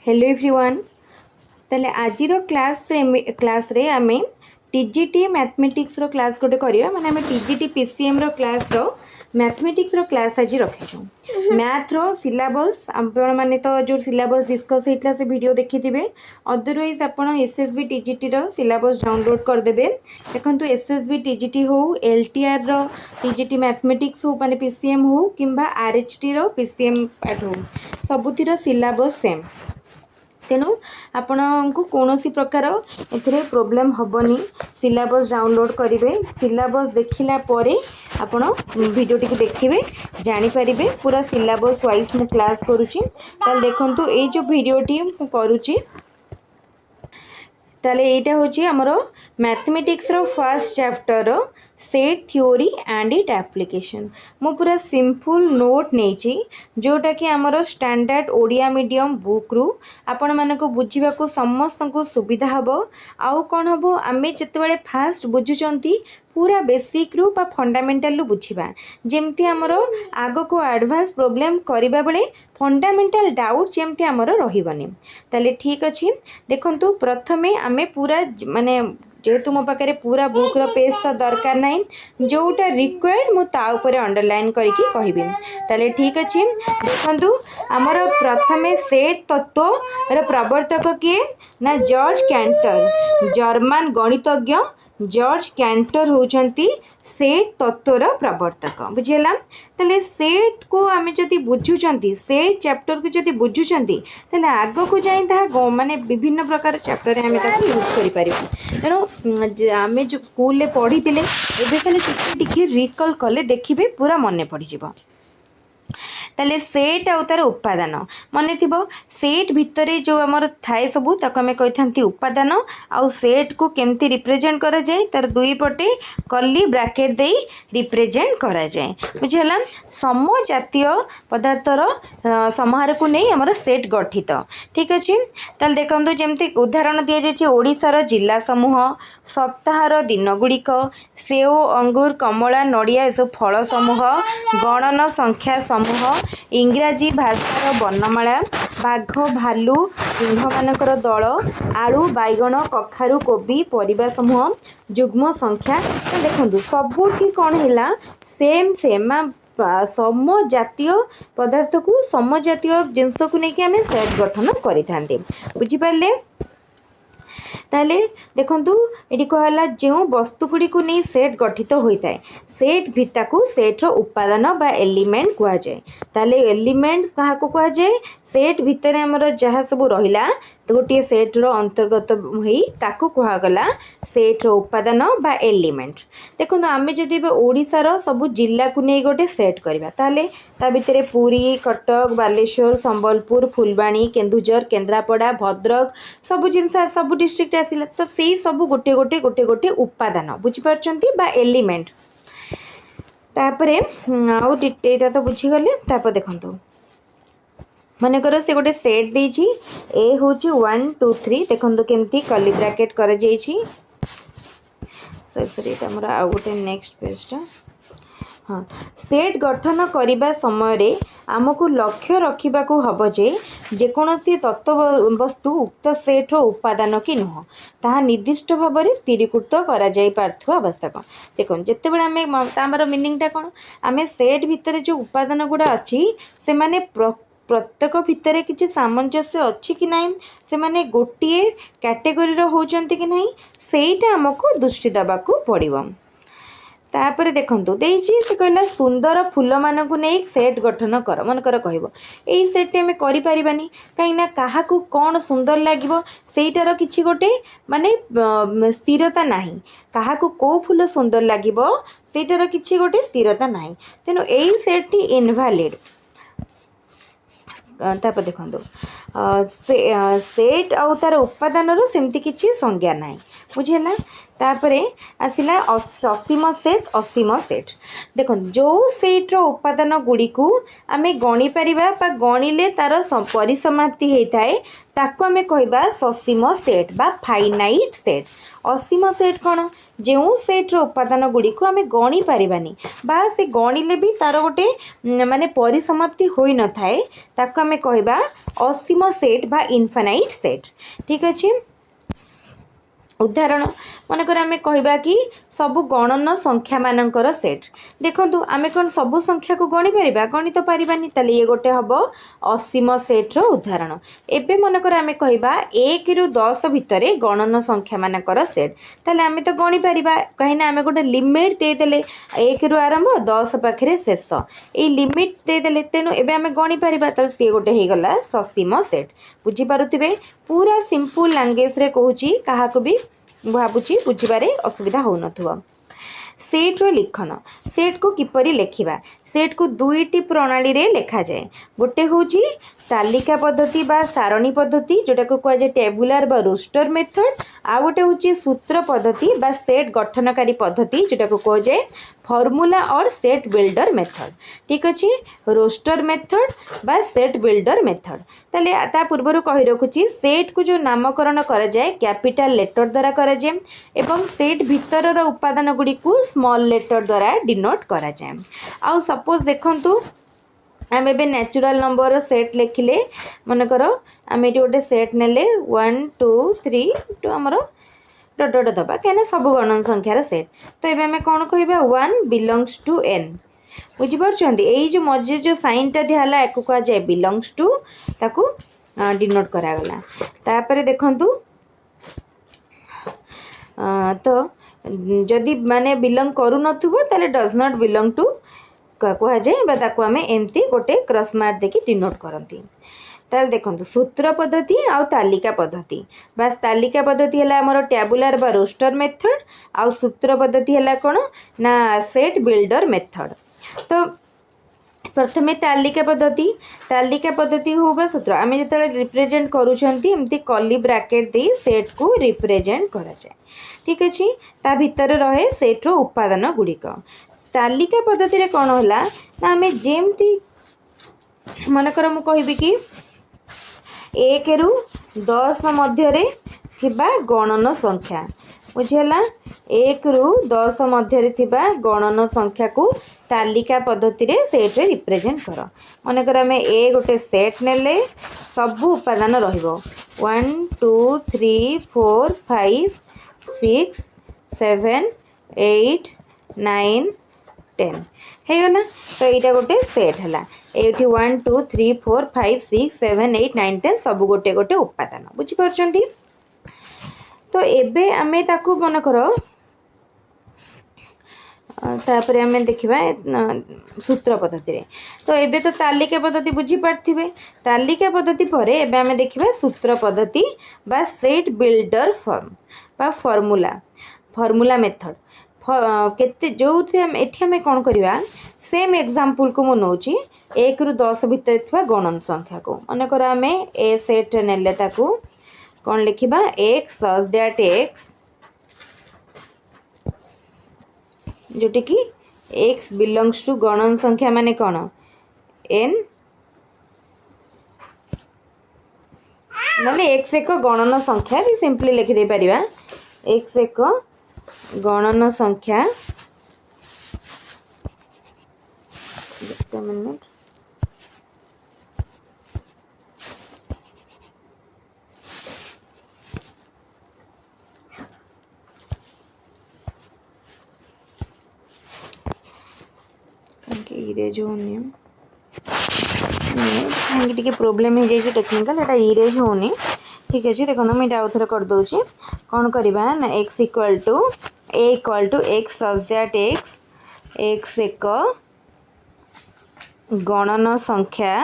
Hello everyone. ताले आजिरो class रे आमे टीजीटी मैथमेटिक्स रो क्लास गोटे करिया माने आमे टीजीटी पीसीएम रो क्लास रो मैथमेटिक्स रो क्लास आज रखिछु। मैथ रो सिलेबस आपण माने तो जो सिलेबस डिस्कस हेतला से वीडियो देखिथिबे। अदरवाइज आपण एसएसबी टीजीटी रो सिलेबस डाउनलोड कर देबे। देखंतु एसएसबी टीजीटी हो एलटीआर रो टीजीटी मैथमेटिक्स हो माने पीसीएम हो किंबा आरएचटी रो पीसीएम पार्ट हो सबुतिर सिलेबस सेम। तेणु आपण को कौन सी प्रकार ए प्रोब्लेम हेनी। सिलेबस डाउनलोड करेंगे, सिलेबस देखला परे आपण वीडियो टी देखिए जानीपारे पूरा सिलेबस वाइज मु क्लास करुच्ची। देखु ये जो वीडियोटी करुच्ची ताले एटा होची हमरो मैथमेटिक्स रो फर्स्ट चैप्टर रो set theory and it application. मु पूरा सिंपल नोट नेची जोटा कि हमरो स्टैंडर्ड ओडिया मीडियम बुक रु आपण मानको बुझीबा को समस्त को सुविधा हबो। आउ कोन हबो आमे जतबेले फास्ट बुझुचंती पूरा बेसिक रु बा फंडामेंटल रु बुझीबा जेमती हमरो आगो को एडवांस प्रॉब्लम करिबा बेले फंडामेंटल डाउट जेमती हमरो रहिबनी। ताले ठीक अछि देखंतु प्रथमे आमे पूरा माने जेहेतु मो पाखे पूरा बुक रो पेज तो दरकार नहीं, जोटा रिक्वायर्ड मु ता ऊपर अंडरलाइन करके कहबी। ताले ठीक अछि देखंतु हमर प्रथमे सेट तत्व रो प्रवर्तक किए ना जॉर्ज कैंटर। जर्मन गणितज्ञ जॉर्ज कैंटर होचंती सेट तत्वर प्रवर्तक। बुझेला तले सेट को आमे जति बुझुचंती सेट चैप्टर को जति बुझुचंती तले आगो को जाई ता माने विभिन्न प्रकार चैप्टर रे आमे ताको यूज करि परिबो। तेणु आमे जो स्कूल ले पढ़ी थिले एबे खाली टिके रिकॉल कले देखिबे पूरा मने पड़ी जिवो। ताले सेट आउ तार उपादान मन थी सेट भितर जो आमर थाए सबू तक आम कही उपादान आउ सेट को केमती रिप्रेजेंट करा जाए तार दुई पटे कर्ली ब्रैकेट दे रिप्रेजेंट करा जाए। बुझेला समजातीय पदार्थर समाहार को नहीं आमर सेट गठित। ठीक अच्छे ताल देखो जमती उदाहरण दि जाए ओडिशार जिला समूह सप्ताहर दिन गुड़िक सेव अंगूर कमला नड़िया सब फल समूह गणन संख्या समूह इंग्राजी भाषार वर्णमाला बाघ भालू सिंह मानकर दल आलू बैगण कखारू कोबी परिबा समूह जुग्म संख्या। देखो सबुठी कौन है सेम सेम समजातीय पदार्थ को समजातीय जिनस को लेकिन आम सेट गठन करें। बुझिपारे ताले देखंतु एटी कहला जो वस्तुगुड़ी को नहीं सेट गठित होता है सेट भित्ता को सेट्र उपादान बा एलिमेंट कह जाए। ताले एलिमेंट्स कहा को कह जाए सेट भितर आमर जहाँ सब रहिला तो गोटे सेट्र अंतर्गत होई ताको कहगला सेट्र उपादान बा एलिमेंट। देखो आम जदि ओडिशार सब जिला को नहीं गोटे सेट करवा ताले ता भितर पुरी कटक बालेश्वर संबलपुर फुलबाणी केन्दुझर केन्द्रापड़ा भद्रक सब जिनस सब डिस्ट्रिक्ट आसिला तो से सब गोटे गोटे गोटे गोटे उपादान बुझीपारचंती बा एलिमेंट। तापरे आउ एटा तो बुझीगले तापर देखंतु मनकर से गोटे सेट देछि ए होची 1 2 3 देखंतु केमती कर्ली ब्रैकेट कर जाइछि। सॉरी एटा हमरा आ गोटे नेक्स्ट पेजटा। हाँ सेट गठन करने समय रे आमको लक्ष्य रखा हम जे जेकोसी तत्व वस्तु उक्त सेट्र उपादान कि नुह ताहा निर्दिष्ट भाव में स्थिरीकृत कर आवश्यक। देखो जितेबाला आम तार मिनिंगटा कौन आम सेट भितर जो उपादान गुड़ा अच्छी से माने प्रत्येक भितर किसी सामंजस्य अच्छी कि ना से माने गोटे कैटेगोरी होचंती कि नहीं सेटा आमको दृष्टि देवाक पड़ो। तापर देखंतु देइछि से कहला सुंदर फूल मान को नहीं सेट गठन कर मनकर कहब यही सेट आम करें कहीं क्या कौन सुंदर लगे सेटार कि गोटे माने स्थिरता नहीं क्या कौ फूल सुंदर लगे सेटार कि गोटे स्थिरता नहीं तेणु यही सेट इनवैलिड। तापर देखो सेट आउ तार उपादान सेमती किसी संज्ञा ना बुझेला। तापरे आसिला असीम सेट असीम सेट। देखो जो सेट्र उपादान गुड़ी को आम गणी पार गणिले तार परिसमाप्ति होता है ताको आम कहवा ससीम सेट बा फाइनाइट सेट। असीम सेट कौन जो सेट्र उपादान गुड़ी को आम गणी पारिबानी बा से गणिले भी तार गोटे माने परिसमाप्ति होई न थाए ताको आम कहवा असीम सेट बा इनफाइनाइट सेट। ठीक अच्छे। उदाहरण मनकर आम कहवा कि सबु गणन संख्या मानकर सेट। देखु आम कौन सबु संख्या को गणी पारिबा गणी तो पारिबानी ताले ये गोटे हम असीम सेट्र उदाहरण। एबे मनकर आम कहवा 1 रु 10 भितर गणन संख्या मानकर सेट ताले आम तो गणी पारिबा कहीं आम गोटे लिमिट देदेले 1 रु आरंभ 10 पाखे शेष ये लिमिट देदेले तेणु एबे आम गणी पारिबा ताले सी गोटे हो गला ससीम सेट। बुझी पारुथिबे पूरा सिंपल लैंग्वेज रे कहूची काहाको भी भावुची बुझीबारे असुविधा हो नथुवा। सेट रो लिखन सेट को किपरि लेखिबा सेट को दुईटी प्रणाली रे लेखा जाए गोटे होची तालिका पद्धति बा सारणी पद्धति जोटा को कह जाए टेबुलर बा रोस्टर मेथड आ गोटे होची सूत्र पद्धति बा सेट गठनकारी पद्धति जोटा को कह जाए फॉर्मूला और सेट बिल्डर मेथड। ठीक अच्छे रोस्टर मेथड बा सेट बिल्डर मेथड ताले ता पूर्व कही रखुची सेट को जो नामकरण करा जाए कैपिटल लेटर द्वारा करा जाए एवं सेट भितर उपादान गुड़ी को स्मॉल लेटर द्वारा डिनोट करा जाए। आउ सपोज देखंतु आम ए नेचुरल नंबर सेट लिखिले मनकर आम ये गोटे सेट नेले 1 2 3 टू आमर डट डट दबा कहीं सब गणन संख्यार सेट तो ये आम कौन कह 1 बिलोंग्स टू n बुझीपार यही जो मझे जो साइनटा दिहला या कह जाए बिलोंग्स टू ताकू डिनोट करागला। तापर देखंतु तो जदि माने बिलोंग करू नथुबो ताले डज नॉट बिलोंग टू कह जाए ताकू आम एमती गोटे क्रॉस मार्क देकी डिनोट करती। ताल देखो सूत्र पद्धति आउ तालिका पद्धति बास तालिका पद्धति है आमर टैबुलर बा रोस्टर मेथड आउ सूत्र पद्धति है कौन ना सेट बिल्डर मेथड। तो प्रथमे तालिका पद्धति हो बा सूत्र आम जो रिप्रेजेंट करुँच कली ब्राकेट दे सेट को रिप्रेजेंट करा जाए। ठीक अच्छे ता भीतर रहे सेट्र उपादान गुड़िक। तालिका पद्धति रे कौन होला ना आम जेमती मनकर मु कहबी कि 1 रु 10 मध्य थिबा गणन संख्या बुझेला 1 रु 10 मध्य थिबा गणन संख्या को तालिका पद्धति रे सेट रे रिप्रेजेंट कर। मनकर आम ए गोटे सेट नेले सबु उपादान रहिबो 1 2 3 4 5 6 7 8 9 10 हेगला। तो यहाँ गोटे सेट है ये 1 2 3 4 5 6 7 8 9 10 सब गोटे गोटे उपादान बुझीपार। तो एबे आमे ताकू मन कर तापर आम देखा सूत्र पद्धति रे। तो एबे तो तालिका पद्धति बुझी पार्थिबे तालिका पद्धति पर एबे आम देखा सूत्र पद्धति बा सेट बिल्डर फॉर्म बा फॉर्मूला मेथड केते जो एठी आम कौन करवा सेम एग्जांपल को मु नौची 1 रु 10 भितर थिबा गणन संख्या को मनकर आम ए सेट नेले ताकू कौन लिखिबा x सच दैट x जोटी कि x बिलोंग्स टू गणन संख्या माने कौन n नले x एक गणन संख्या भी सिंपली लिखि दे परिबा x एक गणन संख्या मिनट इरेज होनी टी प्रोब्लेम हो जाए टेक्निकल एटा इरेज होनी। ठीक अच्छे देखो मुझे आउ थे करदे कौन करवा ना x equal to x such that x एक गणन संख्या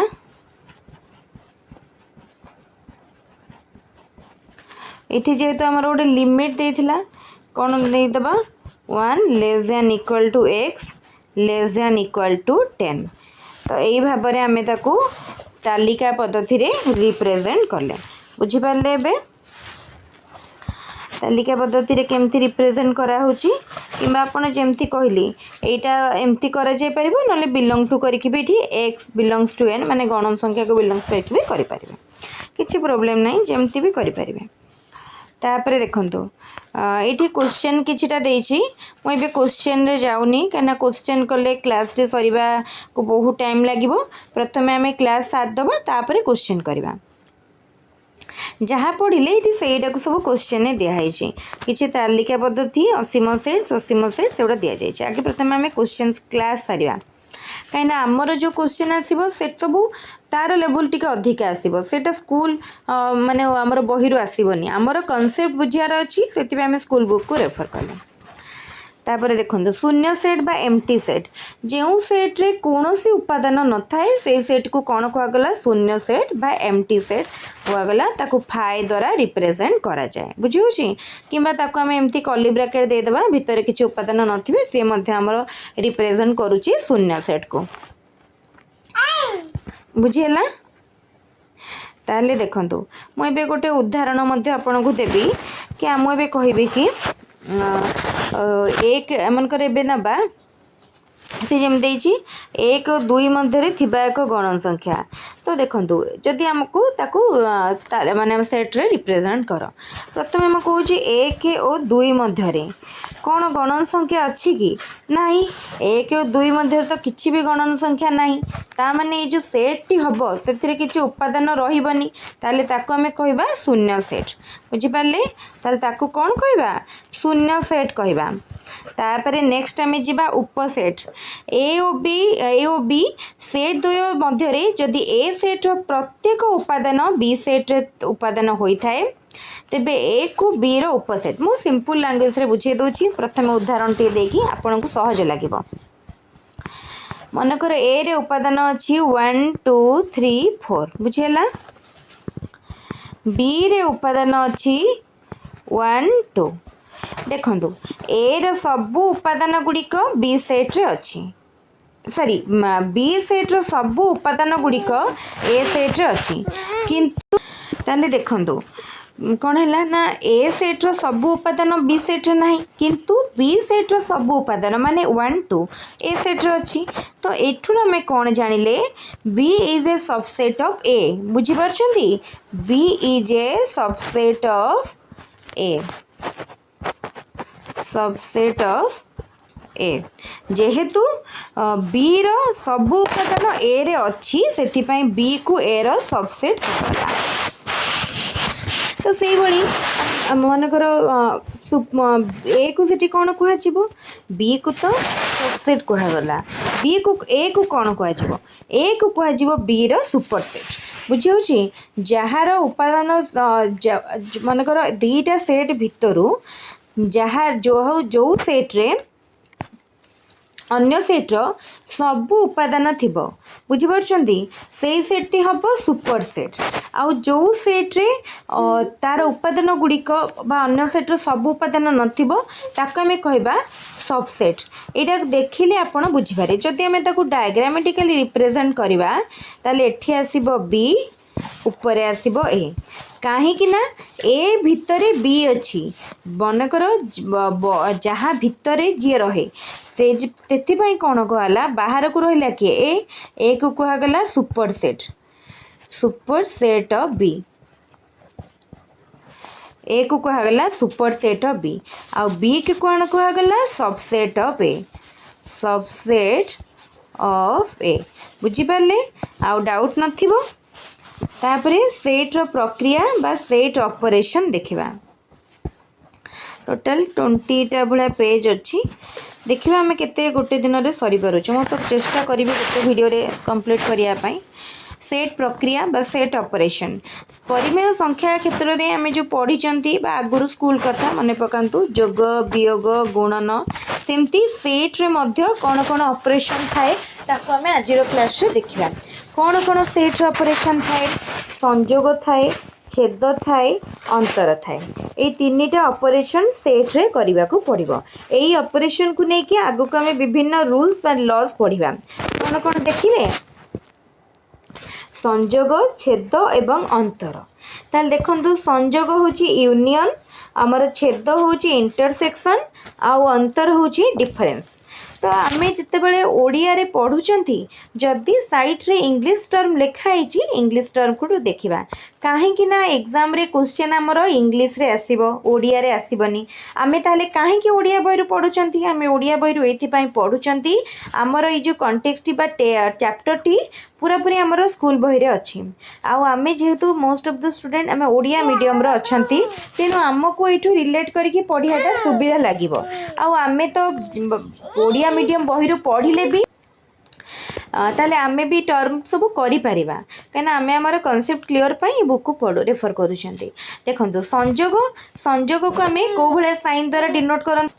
ये जेहेतु आम गोटे लिमिट देता कौन देदबा 1 less than equal to x less than equal to 10। तो यही भाव में आम ताकू तालिका पद्धति रे रिप्रेजेंट कले बुझीपारे। तालिका पद्धति रे केमती रिप्रेजेंट करा होची किंबा आपण जेमती कहली एटा एमती करा जाय परिबो नले बिलोंग टू करिकि भी x बिलोंग्स टू n माने गणन संख्या को बिलोंग्स करिकि भी करि परिबे किछि प्रॉब्लम नहीं जेमती भी करि परिबे। तापरे देखंतु ये क्वेश्चन किछिटा देछि मु एबे क्वेश्चन रे जाउनी कना क्वेश्चन कले क्लास रे सरीबा को बहुत टाइम लागिवो प्रथमे हमें क्लास साथ दबा तापरे क्वेश्चन करबा जहाँ पढ़े ये सहीटा को सब क्वेश्चन दिखाई किसी तालिका पद्धति असीम सेट्स से दि जाए आगे प्रथम आम क्वेश्चन क्लास सारा कहीं आमर जो क्वेश्चन आसो से सब तार लेवल टी अधिका आसो सेटा स्कूल माने आमर बही आसबनी आमर कनसेप्ट बुझार अच्छी से स्कूल बुक को रेफर कले। तापर देखो शून्य सेट बा एम्प्टी सेट जो सेट रे कौन सी उपादान न थाए से सेट को कौन कहगला शून्य सेट बा एम्प्टी सेट कहगला ताकू फाइ द्वारा रिप्रेजेंट करा जाए बुझी किंबा ताकू आम एमती कर्ली ब्रैकेट दे देबा भितर किसी उपादान नथिबे से मध्य हमर रिप्रेजेंट करूची शून्य सेट को बुझीला। ताहले देखंतु मु एबे गोटे उदाहरण मध्य आपनको देबी कि आम एबे कहबी कि एक एमनकर एबे नबा से जम देछि एक दुई मध्य थिबा एक गणन संख्या तो देखंतु जदि हमको ताकू माने सेट रे रिप्रेजेंट कर प्रथम हम कहू एक और दुई मध्य कौन गणन संख्या अच्छी कि नहीं एक और दुई मध्य तो किसी भी गणन संख्या नहीं ता माने ये जो सेट टी हबो सेथिरे किछि उपादान रहिबनी ताले ताकू हमें कहबा शून्य सेट बुझी पारले ताले ताकू कौन कहबा शून्य सेट कहबा। तापरे नेक्स्ट आम जा उपसेट ए ओ बी सेट द्वय मध्य जदि ए सेट रो प्रत्येक उपादान बी सेट रे उपादान होता है तेबे ए को बी रो उपसेट मु सिंपल लैंग्वेज रे बुझे दोची प्रथम उदाहरण टी देकी आपन को सहज लागिबो। मनकर ए रे उपादान अछि 1 2 3 4 बुझेला बी रे उपादान अछि 1 2 देखंतु ए रो सबु उपादान गुड़िक बी सेट रे अछि सॉरी बी सेट रो सबु उपादान गुड़िक ए सेट रे अछि किंतु ताले देखंतु कौन है ना ए सेट रो सबु उपादान बी सेट रे नहीं किंतु बी सेट रो सबु उपादान माने 1 2 ए सेट रे अछि तो एठु हमें कौन जानिले B is a subset of A बुझी परछंती B is a subset of A subset of A जेहेतु बी रो सबु उपादान ए रे अच्छी सेति पई बी को ए रो सबसेट कहला तो से भली मनकर ए को सेठी कौन कह बी को तो सबसेट कहगला बी को ए को कौन कह ए को कह बी रो सुपरसेट बुझी जार उपादान मनकर दीटा सेट भितरु जहाँ जो सेट रे अन्य सेट रो सबु उपादान थिबो बुझिपारछंती से सेट टी हबो सुपर सेट आउ जो सेट रे तार उपादान गुड़िक बा अन्य सेट रो सबु उपादान नथिबो ताको हमें कहबा सबसेट एटा देखिले आपण बुझिपारे जदि हमें ताको डायग्रामेटिकली रिप्रेजेंट करबा ताले एठी आसीबो बी ऊपर आसीबो ए कहीं ना ए भितरे बी अच्छी बनकर जहाँ भितरे जी रहे से कौन कहला बाहर को रहा किए ए को कहगला सुपर सेट ऑफ बी ए को कहगला सुपर सेट ऑफ बी आउ बी के कौन कहगला सबसेट ऑफ ए बुझिपारे आउ डाउट नथिबो। तापरे सेट रो प्रक्रिया बा सेट ऑपरेशन देखिबा टोटल 20टा भला पेज अच्छी देखिबा हमें केते गोटे दिन रे सरी परुछ मो तो चेष्टा करी गोटे वीडियो रे कंप्लीट करिया पई सेट प्रक्रिया बा सेट ऑपरेशन परिमेय संख्या क्षेत्र में आम जो पढ़ी बा आगुरु स्कूल कथा मन पकातु जोग वियोग गुणन सेमती सेट रे मध्य कौन कौन ऑपरेशन थाए ताको आम आज क्लास रे देखिबा कौन कौन सेट ऑपरेशन थाए संयोग थाए छेद थाए अंतर थाए ये तीनटा ऑपरेशन सेट रे करने को पड़ो यही ऑपरेशन को लेकिन आगु को आम विभिन्न रूल्स बा लॉज पढ़ा कौन कौन देखिले संयोग छेद एवं अंतर ताल देखंतु संयोग होची यूनियन आमर छेद होची इंटरसेक्शन आउ अंतर होची डिफरेंस। तो आम जिते ओडिया रे पढ़ुचंती जदि साइट रे इंग्लिश टर्म लिखाई इंग्लिश टर्म को देखा कहीं ना एग्जाम रे क्वेश्चन आमर इंग्लिश रे आसीबो ओडिया रे आसीबनी। आमे ताले कहीं ओडिया बही पढ़ुचंती आमे ओडिया बही एथि पढ़ुचंती आमर ये जो कॉन्टेक्स्ट बा चैप्टर टी पूरा पूरी आमर स्कूल बही रे अच्छी। आमे जेहेतु मोस्ट ऑफ द स्टूडेंट आमे ओडिया मीडियम रे अछंती तेणु आमको एठू रिलेट करके पढ़ाटा सुविधा लागिबो। आमे तो ओडिया मीडियम बही पढ़िले भी ताले आमे भी टर्म सब करि परिबा कहीं आमे आमर कॉन्सेप्ट क्लियर पाई बुक को पढ़ो रेफर करूछंती। देखंतु संजोग को आमे को भले साइन द्वारा डिनोट करन।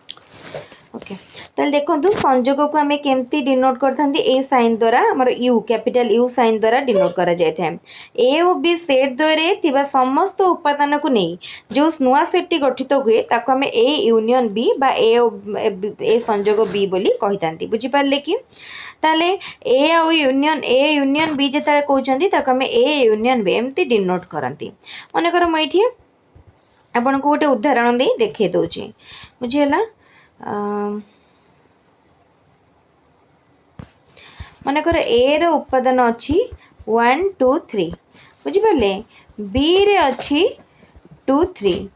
ओके ताले देखंतु संजोग को आमे केमती डिनोट करथांती ए साइन द्वारा हमर यू कैपिटल यू साइन द्वारा डिनोट करा जाय थाए। ए और बी सेट द्वारे थिबा समस्त उपादान को नहीं जो नुआ सेट गठित हुए ताको आमे ए यूनियन बी बा ए संजोग बी बोली कहितांती। बुझी पारले कि ताले ए और यूनियन बी जेता कहउचंती ताको आमे ए यूनियन बी एमती डिनोट करंती। माने कर म एठी आपन को गोटे उदाहरण दे देखे दोची। बुझियला मनकर ए रो उपादान अच्छी 1 2 3 बुझिपारे बी रे अच्छी 2 3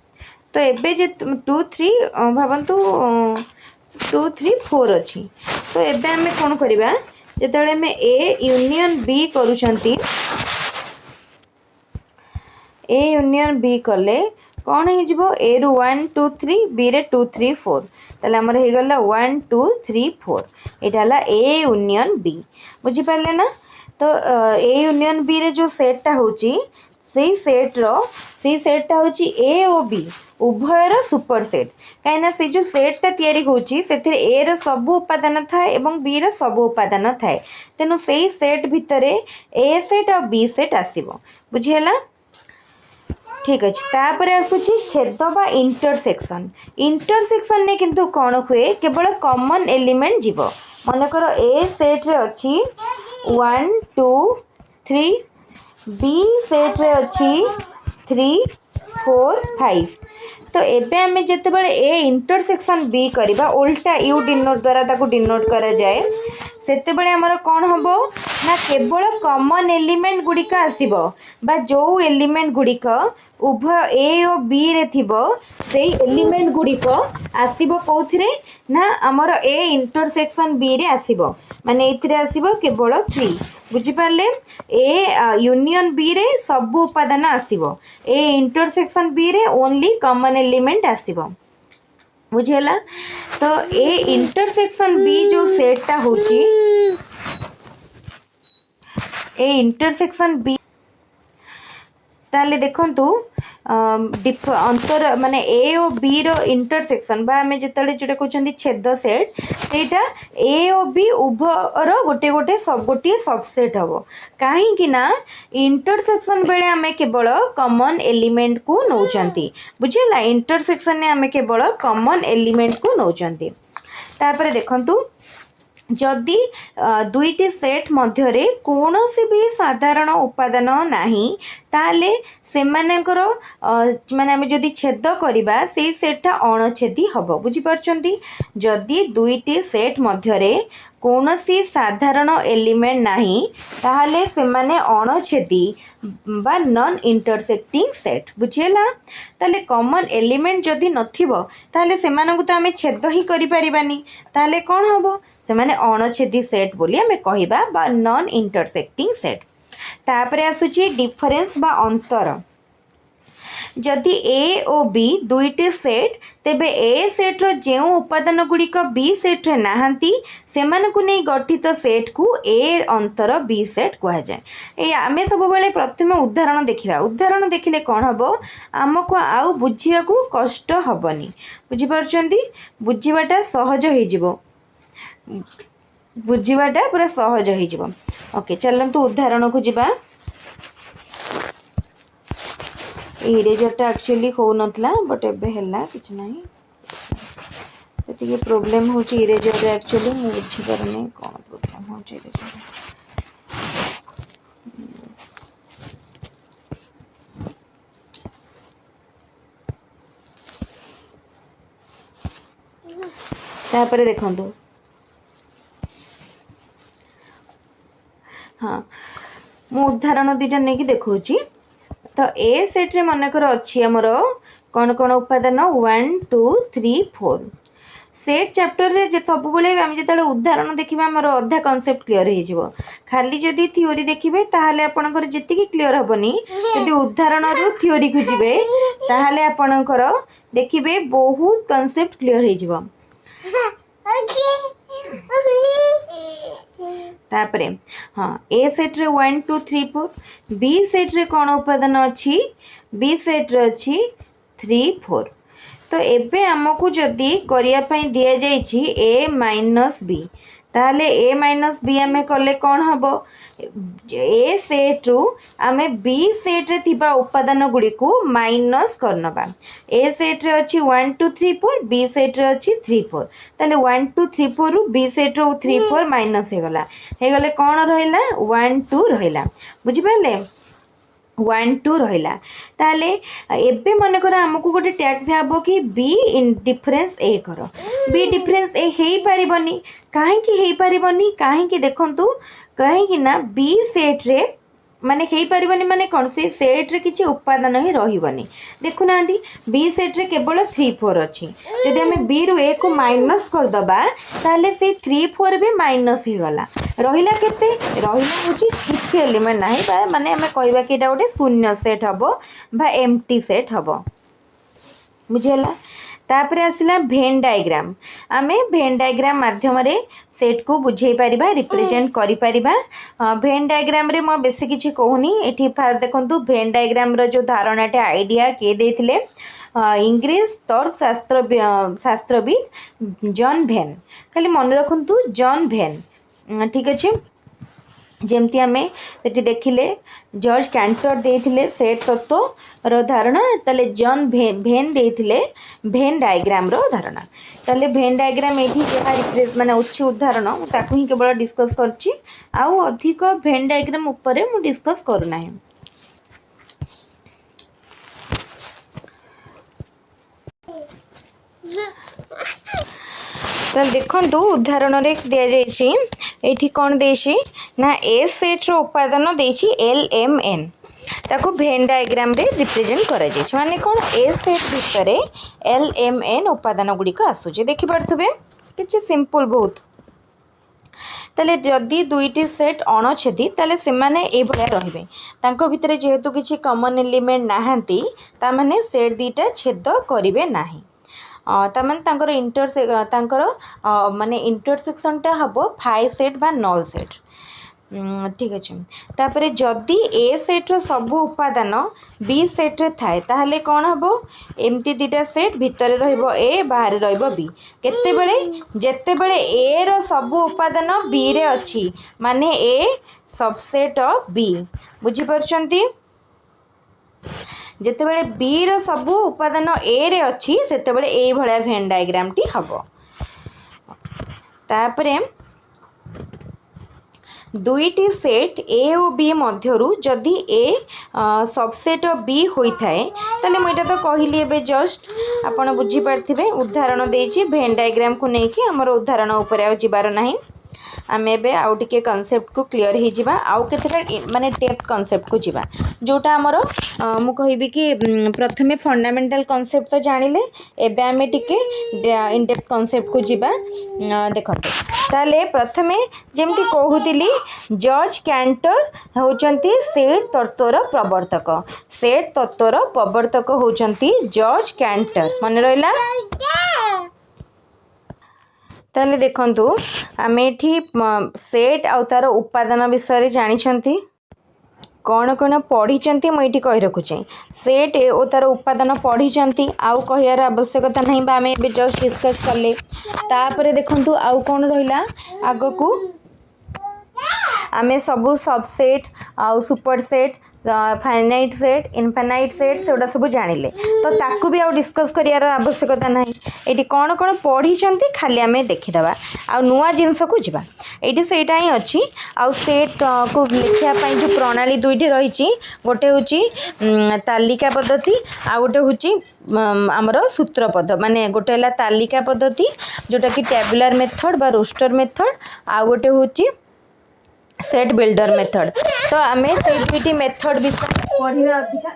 तो एबे जे 2 3 भावतु 2 3 4 अच्छी तो एबे आमे कौन करवा जेतेबेले आमे ए यूनियन बी करूछंती ए यूनियन बी कले कौन हो ए रु 1 2 3 बी रे 2 3 4 ताले हमर हो गला 1 2 3 4 एटा हला ए यूनियन बी। बुझी पारले ना। तो ए यूनियन बी रे जो सेटटा होची सेई सेटटा होची ए और बी उभयर सुपर सेट कहीं से जो सेटटा तैयारी होची सेथिरे ए रो सब उपादान थाए एवं बी रो सब उपादान थाए तेनु सेई सेट भितरे ए सेट और बी सेट आसीबो। बुझियला ठीक अच्छे। तापर आसूची छेद बा इंटरसेक्शन ने किंतु कौन हुए केवल कॉमन एलिमेंट जीव मनकर ए सेट रे अच्छी 1 2 3 बी सेट रे अच्छी 3 4 5 तो एबे आमे जेतेबेले ए इंटरसेक्शन बी करबा उल्टा यू डिनोट द्वारा ताको डिनोट करा जाए सेतेबेले हमर कौन हबो ना केवल कॉमन एलिमेंट गुड़िक आसीबो बा जो एलिमेंट गुड़िक उभय ए और बी रे थिबो सेई एलिमेंट गुड़िक आसीबो कोथिरे ना हमर ए इंटरसेक्शन बी रे आसीबो माने एथिरे आसीबो केवल 3। बुझी पारले ए यूनियन बी रे सब उपादान आसीबो ए इंटरसेक्शन बी रे ओनली कॉमन एलिमेंट आसीबो। बुझेला तो ए इंटरसेक्शन बी जो सेटटा होची ए इंटरसेक्शन बी ताले देखंतु अंतर माने ए और बी रो इंटरसेक्शन बा हमें जितले जोटा कहउछंती छेद सेट सेटा ए और बी उभयर गोटे गोटे सबसेट हबो काहे कि ना इंटरसेक्शन बेले हमें केवल कॉमन एलिमेंट को नौचंती। बुझिला इंटरसेक्शन ने हमें केवल कॉमन एलिमेंट को नौचंती। तापर देखंतु जदि दुईटी सेट मध्यरे कौनसी भी साधारण उपादान नाही ताले सेमानकर माने आमे जदि छेद करिबा से सेटटा अणछेदी हबो। बुझी परछंती जदि दुईटी सेट मध्यरे कौनसी साधारण एलिमेंट नाही ताहले सेमाने अणछेदी बा नॉन इंटरसेक्टिंग सेट। बुझिला ताले कॉमन एलिमेंट जदि नथिबो ताहले सेमानकु तो आमे छेद ही करि परिबानी ताहले कोन हबो सेमाने अणछेदी सेट बोली आमे कहिबा बा नॉन इंटरसेक्टिंग सेट। तापरे आसुची डिफरेंस बा अंतर जदि ए और बी दुईटी सेट तेबे ए सेट रो जेउ उपादान गुड़िक बी सेट रे नाहांती सेमानकु नै गठित सेट को ए अंतर बी सेट कहा जाए। ए आमे सब बेले प्रथमे उदाहरण देखिबा उदाहरण देखिले कोन हबो हमको आउ बुझिया को कष्ट हबनी। बुझी परछंती बुझिबाटा सहज होई जिवो बुझिबाटा पूरा सहज होई जिवो। ओके चलंतु उदाहरण को जिबा। इरेजरटा एक्चुअली हो नथला बट एबे हला किछ नाही सेटिके प्रॉब्लम होची इरेजर रे एक्चुअली मु बुझी परने कोन प्रॉब्लम होची इरेजर। तापर देखंतु हाँ मु उदाहरण दुईटा नहीं कि देखौची। तो ए सेट रे मनकर अच्छी आमर कौन कौन उपादान 1 2 3 4 सेट चैप्टर रे जे सब बेले आम जो उदाहरण देखा आमर अधा कनसेप्ट क्लीयर हो खाली जदि थ्योरी देखिए ताहले आपणकर जेतिकी क्लीयर हेनी जदि उदाहरण रू थ्योरी को जीवे ताहले आपणकर देखिए बहुत कनसेप्ट क्लीयर हो। तापरे हाँ ए सेट रे 1 2 3 4 बी सेट रे कौन उपादान अच्छी बी सेट रे अच्छी 3 4 तो एबे आमको जदि करने दि जाइए ए माइनस बी ताहले ए माइनस बी आम कले कौन हम ए सेट रु आम बी सेट रे थिबा उपादान गुड़ी को माइनस करनबा ए सेट रे अच्छी 1 2 3 4 बी सेट रे अच्छी 3 4 ताले 1 2 3 4 रु बी सेट रो 3 4 माइनस हे गले कौन रहिला 1 2 रहिला बुझी पाले 1 2 रहिला ताले एबे मन कर हमको गोटे टैग दियाबो कि बी इन डिफरेंस ए कर बी डिफरेंस ए हेई पारिबनी काहे हेई पारिबनी काहे देखंतु कहीं ना बी सेट रे माने हेई पारिबनी माने कौन से सेट रे किछि उपादान ही रहिबनी देखुना बी सेट रे केवल 3 4 अच्छी जदि आम बी रु ए को माइनस कर दबा ताले से 3 4 भी माइनस ही गला रहिला केते रहिला होची किछि एलिमेंट नाही माने आम कहबा कि एटा गोटे शून्य सेट हबो बा एम्प्टी सेट हबो बुझिला। तापर आसला भेन डायग्राम आमे भेन डायग्राम माध्यम रे सेट को बुझे पारिबा रिप्रेजेंट करि पारिबा भेन डायग्राम रे म बेसी किछि कहूनी एठी देखंतु भेन डायग्राम रो जो धारणाटे आइडिया के देथिले इंग्लिश तर्क शास्त्रविद जॉन भेन खाली मन रखंतु जॉन भेन ठीक अच्छे जमती आम से देखिले जॉर्ज कैंटर देथिले सेट तत्व रो धारणा ताले जॉन भेन देथिले भेन डायग्राम रो धारणा ताले भेन डायग्राम एठी जहा रिप्रेजेंट माने अच्छी उदाहरण मु ताकू ही केवल डिस्कस करछि आउ अधिक भेन डायग्राम ऊपर मु डिस्कस करू नाही। तो देखंतु उदाहरण रे दिया जायछि एठी कोन देछि ना ए सेट रो उपादान देछि एल एम एन ताको भेन डायग्राम रे रिप्रेजेंट करा जायछि माने कोन ए सेट भितरे एल एम एन उपादान गुडी को आसुछि देखि परथबे किछि सिंपल बहुत ताले जदि दुईटी सेट अणछेदी ताले से माने ए भलिया रहिबे तांको भितरे जेहेतु किछि कॉमन एलिमेंट नाहंती ता माने सेट दीटा छेद करिवे नाही तामान तांकर माने इंटरसेक्शनटा हबो 5 सेट बा नल सेट ठीक अच्छे। तापरे जदि ए सेट रो सब उपादान बी सेट रे थाए ताहले कौन हबो एमती दीटा सेट भितर रहिबो ए बाहर रहिबो बी केतेबेले जेतेबेले ए रो सब उपादान बी रे अछि माने ए सबसेट ऑफ बी बुझी परछंती जेतेबेले बी रो सब उपादान ए रे अछि सेतेबेले ए भलिया भेन डायग्राम टी हबो। तापरे दुईटी सेट ए और बी मध्यरु जदि ए सबसेट ऑफ बी होई थाए ताले मुइटा तो कहली एबे जस्ट आपण बुझी पारथिबे उदाहरण देछि भेन डायग्राम को नेकी हमर उदाहरण ऊपर आ जिबार नाही आम एबे आउ टिके कॉन्सेप्ट को क्लियर हो जावा आउ केतेटा माने डेप्थ कॉन्सेप्ट को जावा जोटा आमर मु कहबी कि प्रथमे फंडामेंटल कॉन्सेप्ट तो जानिले एबे आमे टिके इन डेप्थ कॉन्सेप्ट को जावा देखते ताले प्रथमे जेमती कहूतिली जॉर्ज कैंटर होचंती सेट तत्वर प्रवर्तक सेट तत्वर प्रवर्तक होचंती जॉर्ज कैंटर मन रहिला। ताले देखंतु आम एठी सेट आउ तार उपादान विषय जानी कौन कौन पढ़ी मुझे कही रखुचे सेट ओ तार उपादान पढ़ी आउ कहार आवश्यकता नहीं आम ए जस्ट डिस्कस कले तापर देखंतु आउ कौन रहिला आग को आम सबू सबसेट आउ super set finite set infinite set से सब जानिले तो ताकू भी आउ डिस्कस करार आवश्यकता ना ये कौन कौन पढ़ी खाली आम देखीदे आ नुआ जिनस को जा ये सेटा ही अच्छी आउ सेट को लिखापी जो प्रणाली दुईटी रही गोटे हूँ तालिका पद्धति आ गोटे हूँ आमर सूत्रपद माने गोटे है तालिका पद्धति जोटा कि टेबुलर मेथड बा रोस्टर मेथड आ गोटे हूँ सेट बिल्डर मेथड। तो आम से दुईटी मेथड विषय पढ़ा अधिका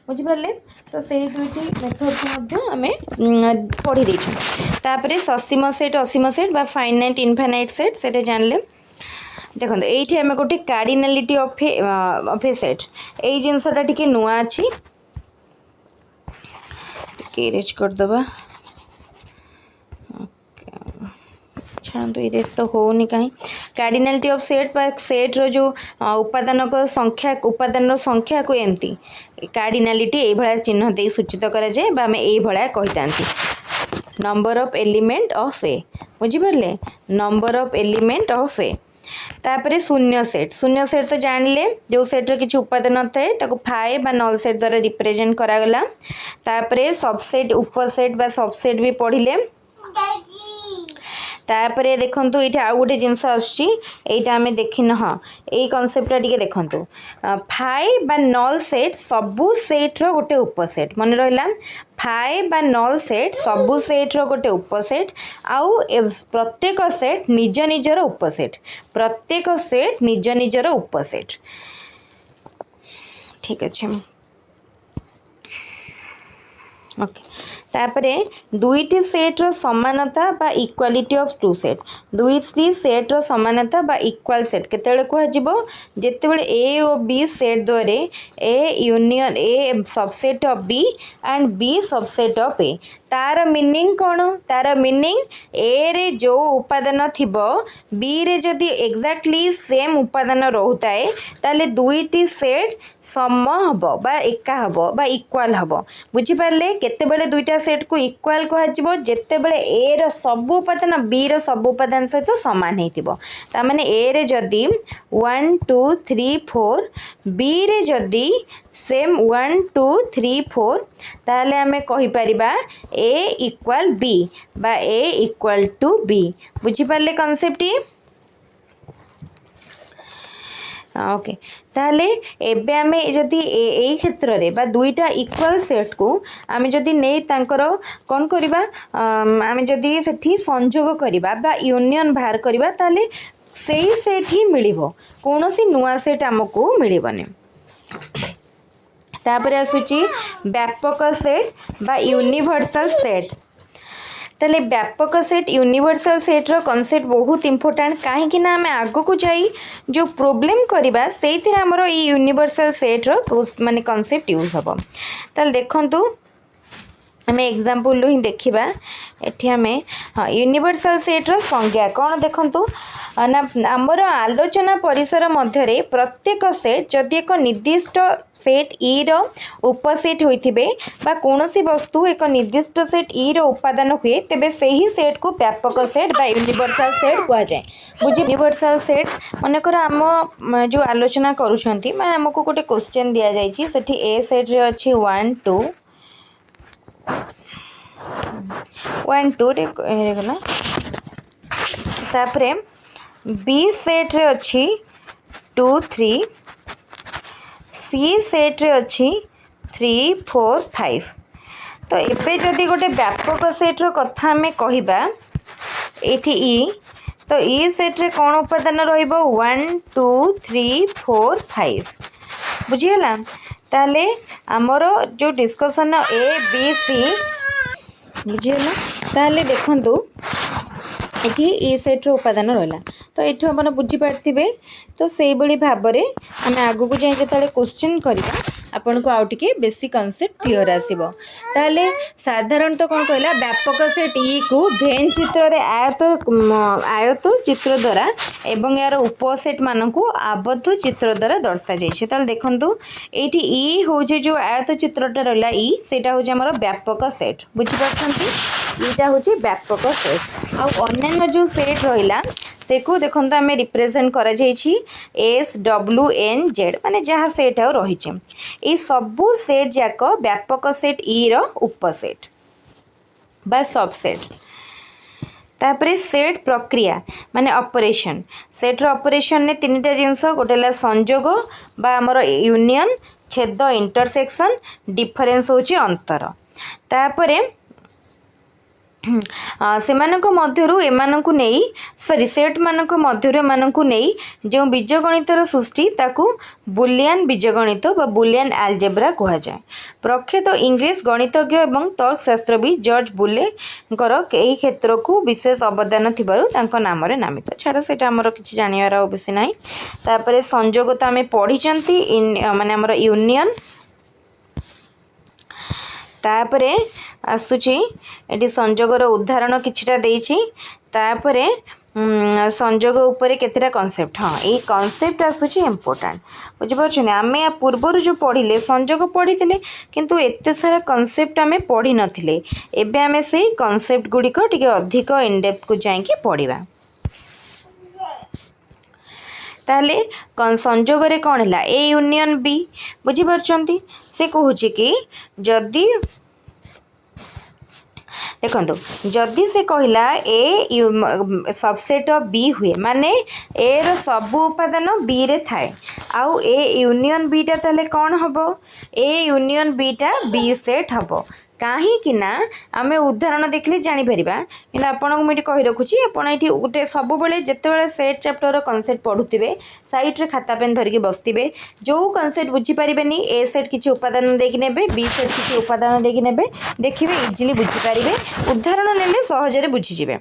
बुझिपारे तो से दुईटी मेथड को आम पढ़ी देछन। तापरे ससीम सेट असीम सेट बा फाइनाइट इनफाइनाइट सेट से जानले देखो ये आम गोटे कार्डिनालिटी ऑफ ए सेट यही जिनसटा टी नुआ अच्छी इरेज करदबा छाड़ू ये तो होनी कहीं कार्डिनालिटी ऑफ सेट पर सेट रो जो उपादान उपादान संख्या को एमती कार्डिनालिटी ये भाया चिन्ह दे सूचित करा जाए बा हमें ये भाया कही था number of element of A बुझिपारे number of element of A. तापरे शून्य सेट तो जानले जो सेट रो किछि उपादान थाए ताको फाइव बा नल सेट द्वारा रिप्रेजेंट करागला। तापरे सबसेट उपसेट बा सबसेट भी पढ़िले। तापरे देखंतु ये आउ गोटे जिनस आईटा आम देखिन हाँ यही कनसेप्टा टी देखंतु फाइव बा नल सेट सबू सेट रो गोटे उपसेट मन रहा फाइव बा नल सेट सबू सेट रो गोटे उपसेट आउ प्रत्येक सेट निज निजर उपसेट प्रत्येक सेट निज निजर उपसेट ठीक अच्छे ओके। तापरे दुईटी सेट रो समानता बा इक्वालिटी ऑफ टू सेट दुईटी सेट रो समानता बा इक्वल सेट केतेबेले कहजिबो जेतेबेले ए और बी सेट द्वारे A union A subset of B and B subset of A तार मीनिंग कौन तार मीनिंग ए रे जो उपादान थिबो बी रे जदि एग्जैक्टली सेम उपादान रहउताए ताले दुईटी सेट सम हबो बा एका हबो बा इक्वल हबो बुझी पारले केतेबेले दुईटा सेट को इक्वल कहजिबो जेतेबेले ए रो सब उपादान बी रो सब उपादान सहित समान हेतिबो ता माने ए रे जदि 1 2 3 4 बी रे जदि सेम 1 2 3 4 ताले आमे कहि परिबा ए इक्वल बी बा ए इक्वल टू बी बुझी पारले कांसेप्ट ये ओके। ताले एबे आमे जदि ए क्षेत्र रे बा दुईटा इक्वल सेट को आमे जदि नै तांकर कोन करिबा आमे जदि सेठी संयोग करिबा बा यूनियन बाहर करिबा ताले सेही सेट ही मिलिबो कोनोसी नुआ सेट हमको मिलिबने। तापर आसुची व्यापक सेट बा यूनिवर्सल सेट ताले व्यापक सेट यूनिवर्सल सेट रो कॉन्सेप्ट बहुत इंपोर्टेंट कहीं ना आम आग को जाई जो प्रॉब्लम करबा से आमर ये यूनिवर्सल सेट रो माने कॉन्सेप्ट यूज हम ताले देखंतु आम एग्जांपल ही देखिबा एठी आम हाँ यूनिवर्सल सेट रो संज्ञा कौन देखंतु ना आमर आलोचना परिसर मध्य प्रत्येक सेट जदि एक निर्दिष्ट सेट ई रो उपसेट होइथिबे बा कोनोसी वस्तु एक निर्दिष्ट सेट ई रो उपादान हुए तेबे सेही सेट को व्यापक सेट बा यूनिवर्सल सेट कहा जाए बुझी। यूनिवर्सल सेट मनकर आम जो आलोचना करूछंती माने हमको गोटे क्वेश्चन दिया जायछि सेठी ए सेट रे अछि 1 2 1 2 रे गला तापरे बी सेट रे अछि 2 3 सी सेट रे अछि 3 4 5 तो एबे जदि गोटे व्यापक सेट रो कथा हमें कहिबा एठी ई तो ई सेट रे कोन उपादान रहइबो 1 2 3 4 5 बुझियला ताले हमरो जो डिस्कशन ए बी सी बुझियला ताले देखंतु एठी ए सेट रो उपादान रहला तो एठो अपन बुझी पारथिबे तो सेही बळी भाबरे आमे आगु को जाय जेताले क्वेश्चन करिबा आपन को आउ टिके बेसी कांसेप्ट क्लियर आसीबो ताले साधारणतः कोन कहला व्यापक सेट ई को भेन चित्र रे आयत चित्र द्वारा एवं यार उपसेट मान को आबद्ध चित्र द्वारा दर्शा जाइछे ताले देखंतु एठी ई हो जे जो आयत चित्रटा रहला ई सेटा हो जे हमर व्यापक सेट बुझी पाछंती ईटा हो जे व्यापक सेट आ अन्य जो सेट रहिला से को देखो आम रिप्रेजेंट कर SWNZ माने जहाँ सेट आ रही ये सबू सेट जाक व्यापक सेट ई रो उपसेट बा सबसेट। तापर सेट प्रक्रिया माने ऑपरेशन सेट रो ऑपरेशन ने तीनटा जिनस गोटे संजोग बा आमर यूनियन छेद इंटरसेक्शन डिफरेंस होची अंतर। तापर सेमानक मध्यरु एमानकु नेई सॉरी सेट मानक मध्यरु एमानकु नेई जो बीजगणितर सृष्टि ताकू बुलियन बीजगणित बा बुलियन आलजेब्रा कहा जाए। प्रख्यात इंग्लिश गणितज्ञ एवं तर्कशास्त्रविद जॉर्ज बुलेंकर एही क्षेत्र को विशेष अवदान थिबारु तांको नाम रे नामित। छाड़ सेटा हमर किछि जानियार बेसी नाही। तापरे संयोग तो आमे पढिचंती माने हमर यूनियन। तापरे आसुची एटी संयोगर उदाहरण किछिटा देइछि। तापरे संयोग उपरे केतेटा कॉन्सेप्ट हाँ ये कॉन्सेप्ट आसुची इम्पोर्टेंट बुझिपारछन। आमे या पूर्वर जो पढ़िले संयोग पढ़िथिले किंतु एते सारा कॉन्सेप्ट आमे पढ़ि नथिले। एबे आमे सेही कॉन्सेप्ट गुडी को टिके अधिक इन डेप्थ को जाईकी पढ़िबा। ताले संयोग रे कोन हला ए यूनियन बी बुझिपारछंती। से कहूची कि जदि देखो जदि से कहला ए सबसेट बी हुए माने ए रो सब उपादान बी रे थाए आउ ए यूनियन बी टा ताले कौन हबो ए यूनियन बी टा बी सेट हबो। कहीं ना आम उदाहरण देखले जापर कि आपको मुझे कही रखुची आपड़ी गोटे सब जिते सेट चैप्टर कॉन्सेप्ट पढ़ुवे साइड रे खाता पेन धरिकी बसते जो कॉन्सेप्ट बुझीपारे ए सेट किसी उपादान देकी ने बी सेट किसी उपादान देकी ने देखिए इजिली बुझीपारे उदाहरण ने सहजरे बुझीजे।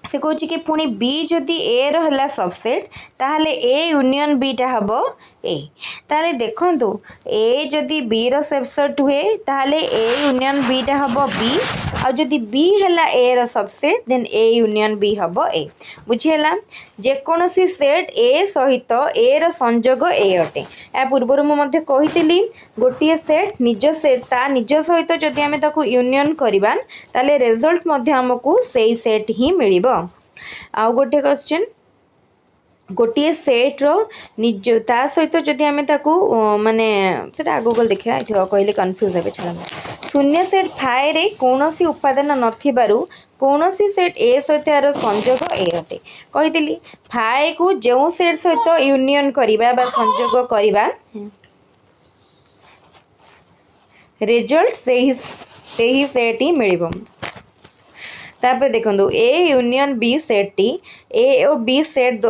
से कौच कि पुणी बी जदि ए रहा सबसेट ताहले ए यूनियन बी टा हम ए ताले देखंतु ए जदि बी रो सबसेट हुए ताहले ए यूनियन बी टा हम बी आ जदि बी हला ए रो subset then A union B हम ए बुझीला। जेकोसी सेट ए सहित ए रो संयोग ए अटे। या पूर्वर मुझे कही गोटे सेट निज सेट ता निज सहित जदि आमे ताकू यूनियन करबा ताले रिजल्ट मध्य हमकू सेई सेट ही मिलिबो। आउ गोटे क्वेश्चन गोटे सेट रो निज ता सहित जदि आमे ताकू माने सेटा आगो गल देखिया एठी कहले कंफ्यूज हेबे छला। शून्य सेट फाए रे कोनोसी उपादान नथिबारु कोनोसी सेट ए सहित यार संयोग ए अटे कहिदिली। फाए को जो सेट सहित यूनियन करिबा बा संयोग करिबा रिजल्ट सेही सेट ही मिलिबो। तापर देखो ए यूनियन बी सेट टी ए और बी सेट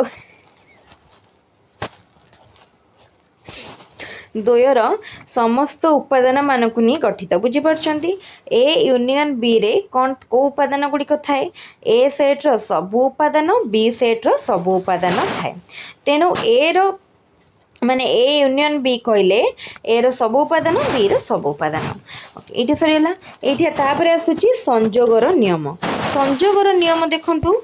द्वयर समस्त उपादान मानक नहीं गठित बुझीपारछंती। ए यूनियन बी रे कौन को उपादान गुड़िक थाए ए सेट रो सब उपादान बी सेट रो सब उपादान थाए। तेणु ए रो माने ए यूनियन बी कहले ए रो सब उपादान बी रो सब उपादान ये सरीगला। ये तापर आसूची संयोगर नियम। संयोगर नियम देखंतु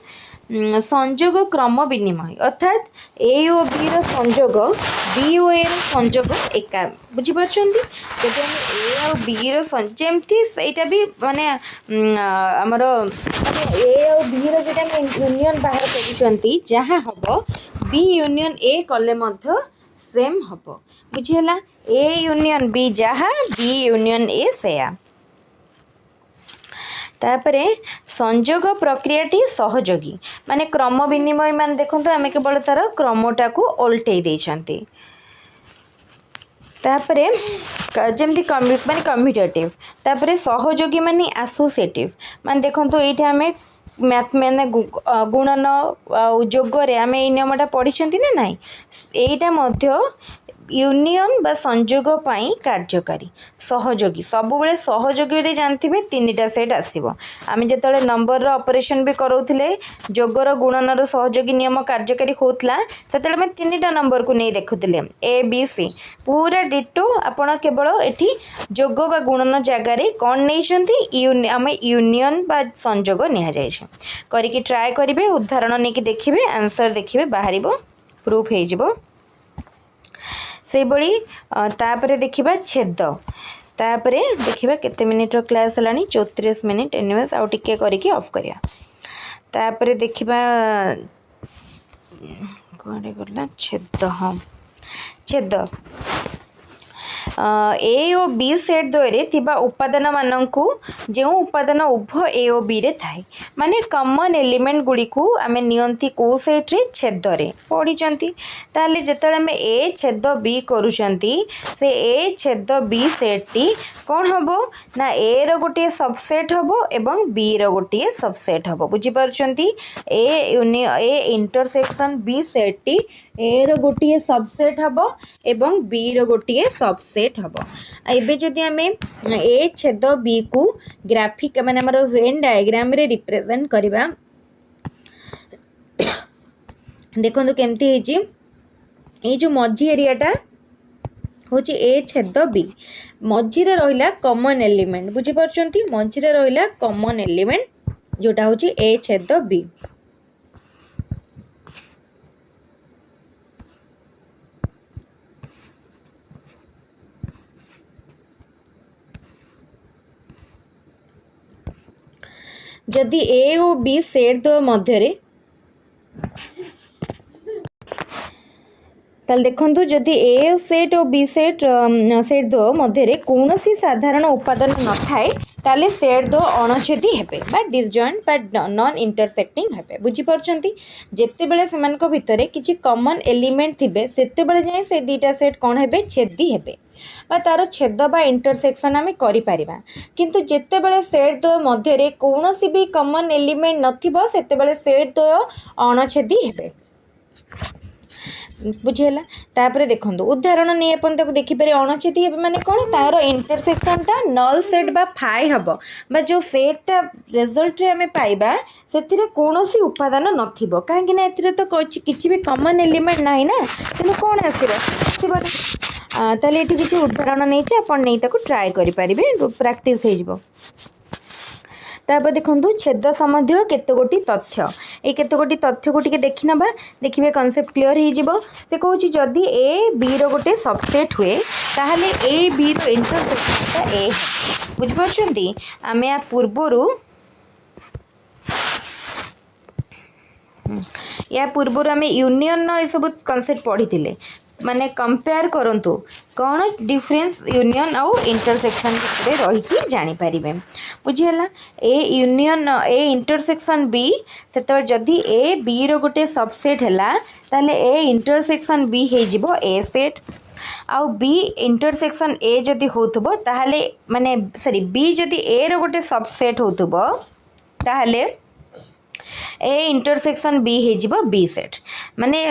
संयोग क्रम विनिमय अर्थात ए और बी रो संयोग बी और ए रो संयोग एका बुझीपारछंती। जदि हम ए और बी रो जेमती सेटा भी माने हमर ए और बी रो जेटा यूनियन बाहर करूछंती जहाँ हबो बी यूनियन ए कले मध्य सेम हबो बुझिला। ए यूनियन बी जहाँ बी यूनियन ए सेया। तापरे संयोग प्रक्रियाटी सहयोगी माने क्रम विनिमय मान देखो आम केवल तार क्रमटा को ओल्टे देछंती। तापरे जमती माने कम्यूटेटिव तापरे सहयोगी माने एसोसिएटिव माने देखो ये आम मैथ मैंने गुणन जोगरे आम ये नियमटा पढ़ी ना नाई एटा मध्य यूनियन बा संयोग पाई कार्यकारी सहयोगी सब बेले सहयोगी जानते तीन सेट आसो। आम जो नंबर ऑपरेशन भी करोले जोगर गुणनर सहयोगी नियम कार्यकारी होता से तीन नंबर को नहीं देखुले ए बी सी पूरा डिटो आपण केवल एठी जोग बा गुणन जगार कौन नहीं आम यूनियन बा संयोग नि करिकी ट्राए करेंगे उदाहरण नहीं देखिए आंसर देखिए बाहर प्रूफ हो से बड़ी। तापरे देखिबा छेद तापरे देखिबा केते मिनिट रो क्लास हलानी 34 मिनिट एनिवेज आउ टिके करिकी ऑफ करिया। तापर देखिबा कौन गला छेद हाँ छेद ए और बी सेट द्वय थिबा उपादान मानकु जो उपादान उभय ए और बी रे थाए माने कॉमन एलिमेंट गुडी को आमे नियंती को सेट रे छेद रे पढी चंती ताले जेतले आमे ए छेद बी करूचंती से ए छेद बी सेट टी कोन हबो ना ए रो गोटे सबसेट हबो एवं बी रो गोटे सबसेट हबो बुझी पारुचंती ए इंटरसेक्शन बी सेट टी ए रो गोटे सबसेट हबो एवं बी रो गोटे सबसेट हबो एबे जदि आमे ए छेद बी को ग्राफिक माने हमर वेन डायग्राम रे रिप्रेजेंट करबा देखंतु केमती हेची ए जो मझी एरियाटा होची ए छेद बी मझी रे रहिला कॉमन एलिमेंट बुझी पारछंती मझी रे रहिला कॉमन एलिमेंट जोटा होची ए छेद बी जदि ए और बी सेट दो मध्य ताल देखंतु जदि ए सेट और बी सेट सेट दो मध्य कौन सी साधारण उपादान न थाए ताले सेट दो अणछेदी हेबे बा डिसजॉइंट बा नॉन इंटरसेक्टिंग हेबे बुझी परछंती जेते बेले सेमानक भितरे किछि कॉमन एलिमेंट थिबे सेते बेले जाय से दीटा सेट कोन हेबे छेदी हेबे बा तार छेद बा इंटरसेक्शन आमे करि परिबा किंतु जेते बेले सेट दो मध्य रे कोनोसी भी कॉमन एलिमेंट नथिबो सेते बेले सेट दो अणछेदी हेबे बुझेला तापर देखंतु उदाहरण नै अपन तक देखि पारे अणछेदी हेबे माने कोन तार इंटरसेक्शन टा नल सेट बा फाई हबो बा जो सेट ता रिजल्ट रे हमें पाइबा सेतिरे कोनोसी उपादान नथिबो काहे कि ना एतिरे तो किछि भी कॉमन एलिमेंट नाही ना तने कोन आसीबो थिबो ताले एठी किछि उदाहरण नै छै अपन नै ताको ट्राई करि परिबे प्रैक्टिस हे जिवो तापर देखंतु छेद संबंधी केतगोटी तथ्य ए केतगोटी तथ्य को टिके देखि नबा देखिबे कांसेप्ट क्लियर हे जिवो से कहूची जदि ए बी रो गोटे सबसेट हुए ताहले ए बी रो इंटरसेक्शन ता ए बुझ परछंती आमे आ पूर्वरु या पूर्वरु आमे यूनियन न ए सब कांसेप्ट पढी थिले माने कंपेयर करंतु कौन डिफरेंस यूनियन आउ इंटरसेक्शन भितर रही जानी पारिबे बुझिहला A union A intersection B सेतर जदि ए बी रो गोटे सबसेट हैला ताले ए इंटरसेक्शन बी हे जिवो ए सेट आउ बी इंटरसेक्शन ए जदि होतबो ताहले माने सॉरी बी जदि ए रो गोटे सबसेट होतबो ताहले ए इंटरसेक्शन बी हे जिवो बी सेट माने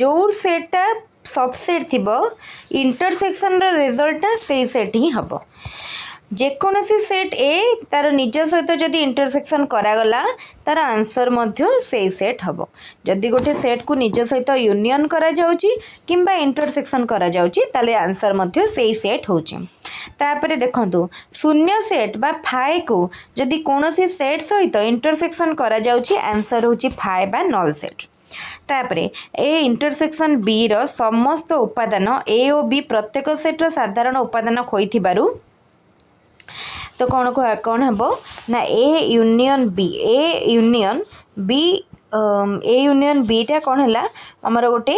जो सेटटा सबसेट थिबो इंटरसेक्शन रो रिजल्ट से सेट ही हबो जेकोनसी सेट ए तार निज सहित जदि इंटरसेक्शन करागला तार आंसर मध्य से सेट हबो जदि गोटे सेट को निज सहित यूनियन करा जाउची किंबा इंटरसेक्शन करा जाउची ताले आंसर मध्य से सेट होची तापरे देखंतु शून्य सेट बा फाई को जदि कोनोसी सेट सहित इंटरसेक्शन करा जाउची आंसर होची फाई बा नल सेट तापरे ए इंटरसेक्शन बी रो समस्त उपादान ए और बी प्रत्येक सेट रो साधारण उपादान होइथिबारु तो कौन हेबो ना ए यूनियन बी टा कौन है आमर गोटे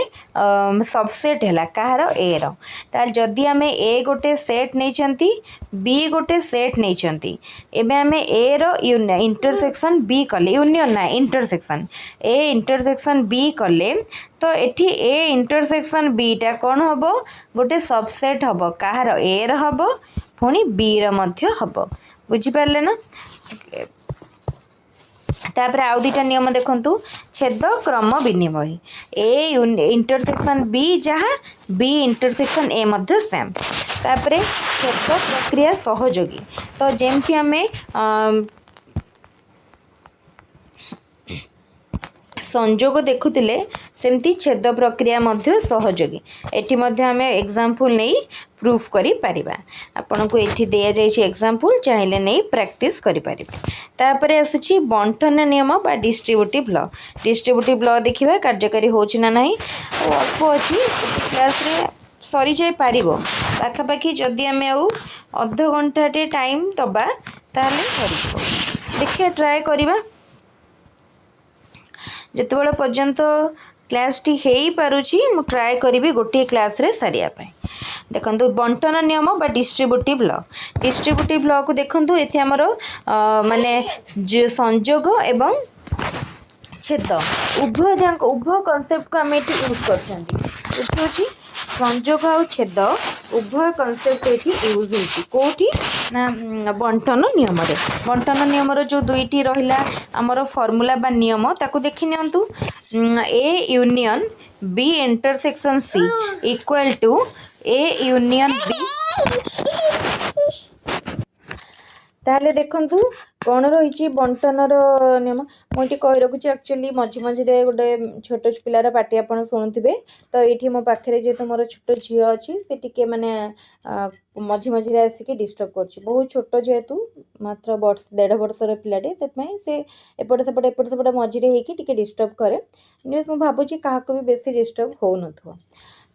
सबसेट है कहार ए रो ताल जदि आमे ए गोटे सेट नहीं बी गोटे सेट नहीं एबे आमे ए रो इंटरसेक्शन बी कले यूनियन ना इंटरसेक्शन ए इंटरसेक्शन बी कले तो एठी ए इंटरसेक्शन बी टा कौन हबो गोटे सबसेट हबो कहार ए रो हबो पुणी बी रो मध्य हबो बुझी पारले ना तापर आउ दुटा नियम देखंतु छेद क्रम विनिमय ए इंटरसेक्शन बी जहाँ बी इंटरसेक्शन ए मध्य सेम तापर छेद प्रक्रिया सहयोगी तो जेमती आमे संजोग देखुतिले सेमती छेद प्रक्रिया मध्य सहयोगी एठी मध्य आमे एग्जांपल नै प्रूफ करि परिबा आपन को एठी दिया जाय छै एग्जांपल चाहिले नै प्रैक्टिस करि परिबे तापरे आसुची बंटन नियम बा डिस्ट्रीब्यूटिव लॉ देखिबा कार्यकारी होछि ना नाही अल्प अछि क्लास रे सरी जाय पारिबो पाखा पाखी जदि आमे आउ आधा घंटाटे टाइम दबा ताले करिबो देखिया ट्राई करिबा ଯେତେବେଳେ ପର୍ଯ୍ୟନ୍ତ କ୍ଲାସଟି ହେଇପାରୁଛି ମୁଁ ଟ୍ରାଏ କରିବି ଗୋଟିଏ କ୍ଲାସ୍ରେ ସାରିବା ପାଇଁ। ଦେଖନ୍ତୁ ବଣ୍ଟନ ନିୟମ ବା ଡିଷ୍ଟ୍ରିବ୍ୟୁଟିଭ୍ ଲ। ଡିଷ୍ଟ୍ରିବ୍ୟୁଟିଭ୍ ଲକୁ ଦେଖନ୍ତୁ ଏଠି ଆମର ମାନେ ସଂଯୋଗ ଏବଂ ଛେଦ ଉଭୟ କନସେପ୍ଟକୁ ଆମେ ଏଠି ୟୁଜ୍ କରୁଛନ୍ତି। ଏଠି ହେଉଛି ସଂଯୋଗ ଆଉ ଛେଦ ଉଭୟ କନସେପ୍ଟ ଏଠି ୟୁଜ୍ ହେଉଛି କେଉଁଠି ନା ବଣ୍ଟନ ନିୟମରେ। ବଣ୍ଟନ ନିୟମର ଯେଉଁ ଦୁଇଟି ରହିଲା ଆମର ଫର୍ମୁଲା ବା ନିୟମ ତାକୁ ଦେଖି ନିଅନ୍ତୁ। A union B intersection C equal to A union B। ତାହେଲେ ଦେଖନ୍ତୁ କ'ଣ ରହିଛି ବଣ୍ଟନର ନିୟମ। ମୁଁ ଏଠି କହି ରଖୁଛି ଆକ୍ଚୁଆଲି ମଝିରେ ଗୋଟେ ଛୋଟ ପିଲାର ପାଟି ଆପଣ ଶୁଣୁଥିବେ। ତ ଏଇଠି ମୋ ପାଖରେ ଯେହେତୁ ମୋର ଛୋଟ ଝିଅ ଅଛି ସେ ଟିକେ ମାନେ ମଝିରେ ଆସିକି ଡିଷ୍ଟର୍ବ କରୁଛି। ବହୁତ ଛୋଟ ଯେହେତୁ ମାତ୍ର 1.5 ବର୍ଷର ପିଲାଟେ, ସେଥିପାଇଁ ସେ ଏପଟ ସେପଟ ମଝିରେ ହେଇକି ଟିକେ ଡିଷ୍ଟର୍ବ କରେ। ନ୍ୟୁଜ୍ ମୁଁ ଭାବୁଛି କାହାକୁ ବି ବେଶୀ ଡିଷ୍ଟର୍ବ ହେଉନଥିବ।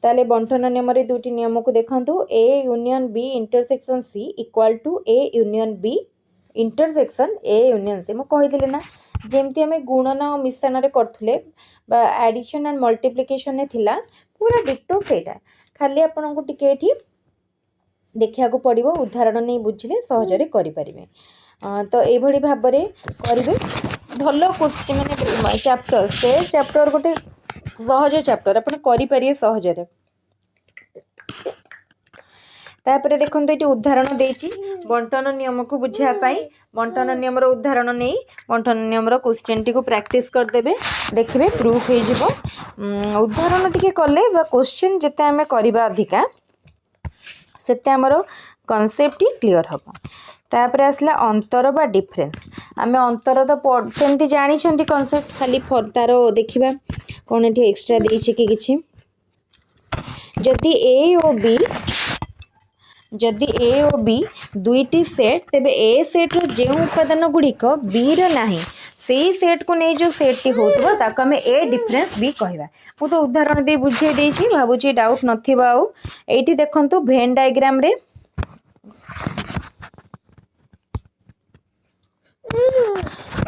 ତାହେଲେ ବଣ୍ଟନ ନିୟମରେ ଦୁଇଟି ନିୟମକୁ ଦେଖନ୍ତୁ। A union B intersection C equal to A union B intersection A union C। ମୁଁ କହିଥିଲି ନା ଯେମିତି ଆମେ ଗୁଣନ ଆଉ ମିଶାଣରେ କରୁଥିଲେ ବା ଆଡ଼ିସନ୍ ଆଣ୍ଡ ମଲ୍ଟିପ୍ଲିକେସନରେ ଥିଲା ପୁରା ଡିଟୋ ସେଇଟା, ଖାଲି ଆପଣଙ୍କୁ ଟିକେ ଏଠି ଦେଖିବାକୁ ପଡ଼ିବ, ଉଦାହରଣ ନେଇ ବୁଝିଲେ ସହଜରେ କରିପାରିବେ। ତ ଏଇଭଳି ଭାବରେ କରିବେ। ଭଲ କୋଶ୍ଚିନ୍ ମାନେ ଚାପ୍ଟର, ସେ ଚାପ୍ଟର ଗୋଟେ ସହଜ ଚାପ୍ଟର, ଆପଣ କରିପାରିବେ ସହଜରେ। ତାପରେ ଦେଖନ୍ତୁ ଏଠି ଉଦାହରଣ ଦେଇଛି ବଣ୍ଟନ ନିୟମକୁ ବୁଝିବା ପାଇଁ। ବଣ୍ଟନ ନିୟମର ଉଦାହରଣ ନେଇ ବଣ୍ଟନ ନିୟମର କୋଶ୍ଚିନ୍ଟିକୁ ପ୍ରାକ୍ଟିସ୍ କରିଦେବେ, ଦେଖିବେ ପ୍ରୁଫ୍ ହେଇଯିବ। ଉଦାହରଣ ଟିକେ କଲେ ବା କୋଶ୍ଚିନ୍ ଯେତେ ଆମେ କରିବା ଅଧିକା ସେତେ ଆମର କନସେପ୍ଟଟି କ୍ଲିଅର୍ ହେବ। ତାପରେ ଆସିଲା ଅନ୍ତର ବା ଡିଫରେନ୍ସ। ଆମେ ଅନ୍ତର ତ ସେମିତି ଜାଣିଛନ୍ତି କନସେପ୍ଟ, ଖାଲି ତାର ଦେଖିବା କ'ଣ ଏଠି ଏକ୍ସଟ୍ରା ଦେଇଛି କି କିଛି। ଯଦି A ଓ B ଦୁଇଟି ସେଟ୍, ତେବେ A ସେଟ୍ର ଯେଉଁ ଉପାଦାନ ଗୁଡ଼ିକ Bର ନାହିଁ ସେଇ ସେଟ୍କୁ ନେଇ ଯେଉଁ ସେଟ୍ଟି ହେଉଥିବ ତାକୁ ଆମେ A ଡିଫରେନ୍ସ B କହିବା। ମୁଁ ତ ଉଦାହରଣ ଦେଇ ବୁଝେଇ ଦେଇଛି, ଭାବୁଛି ଡାଉଟ୍ ନଥିବ ଆଉ। ଏଇଠି ଦେଖନ୍ତୁ ଭେନ୍ ଡାଇଗ୍ରାମରେ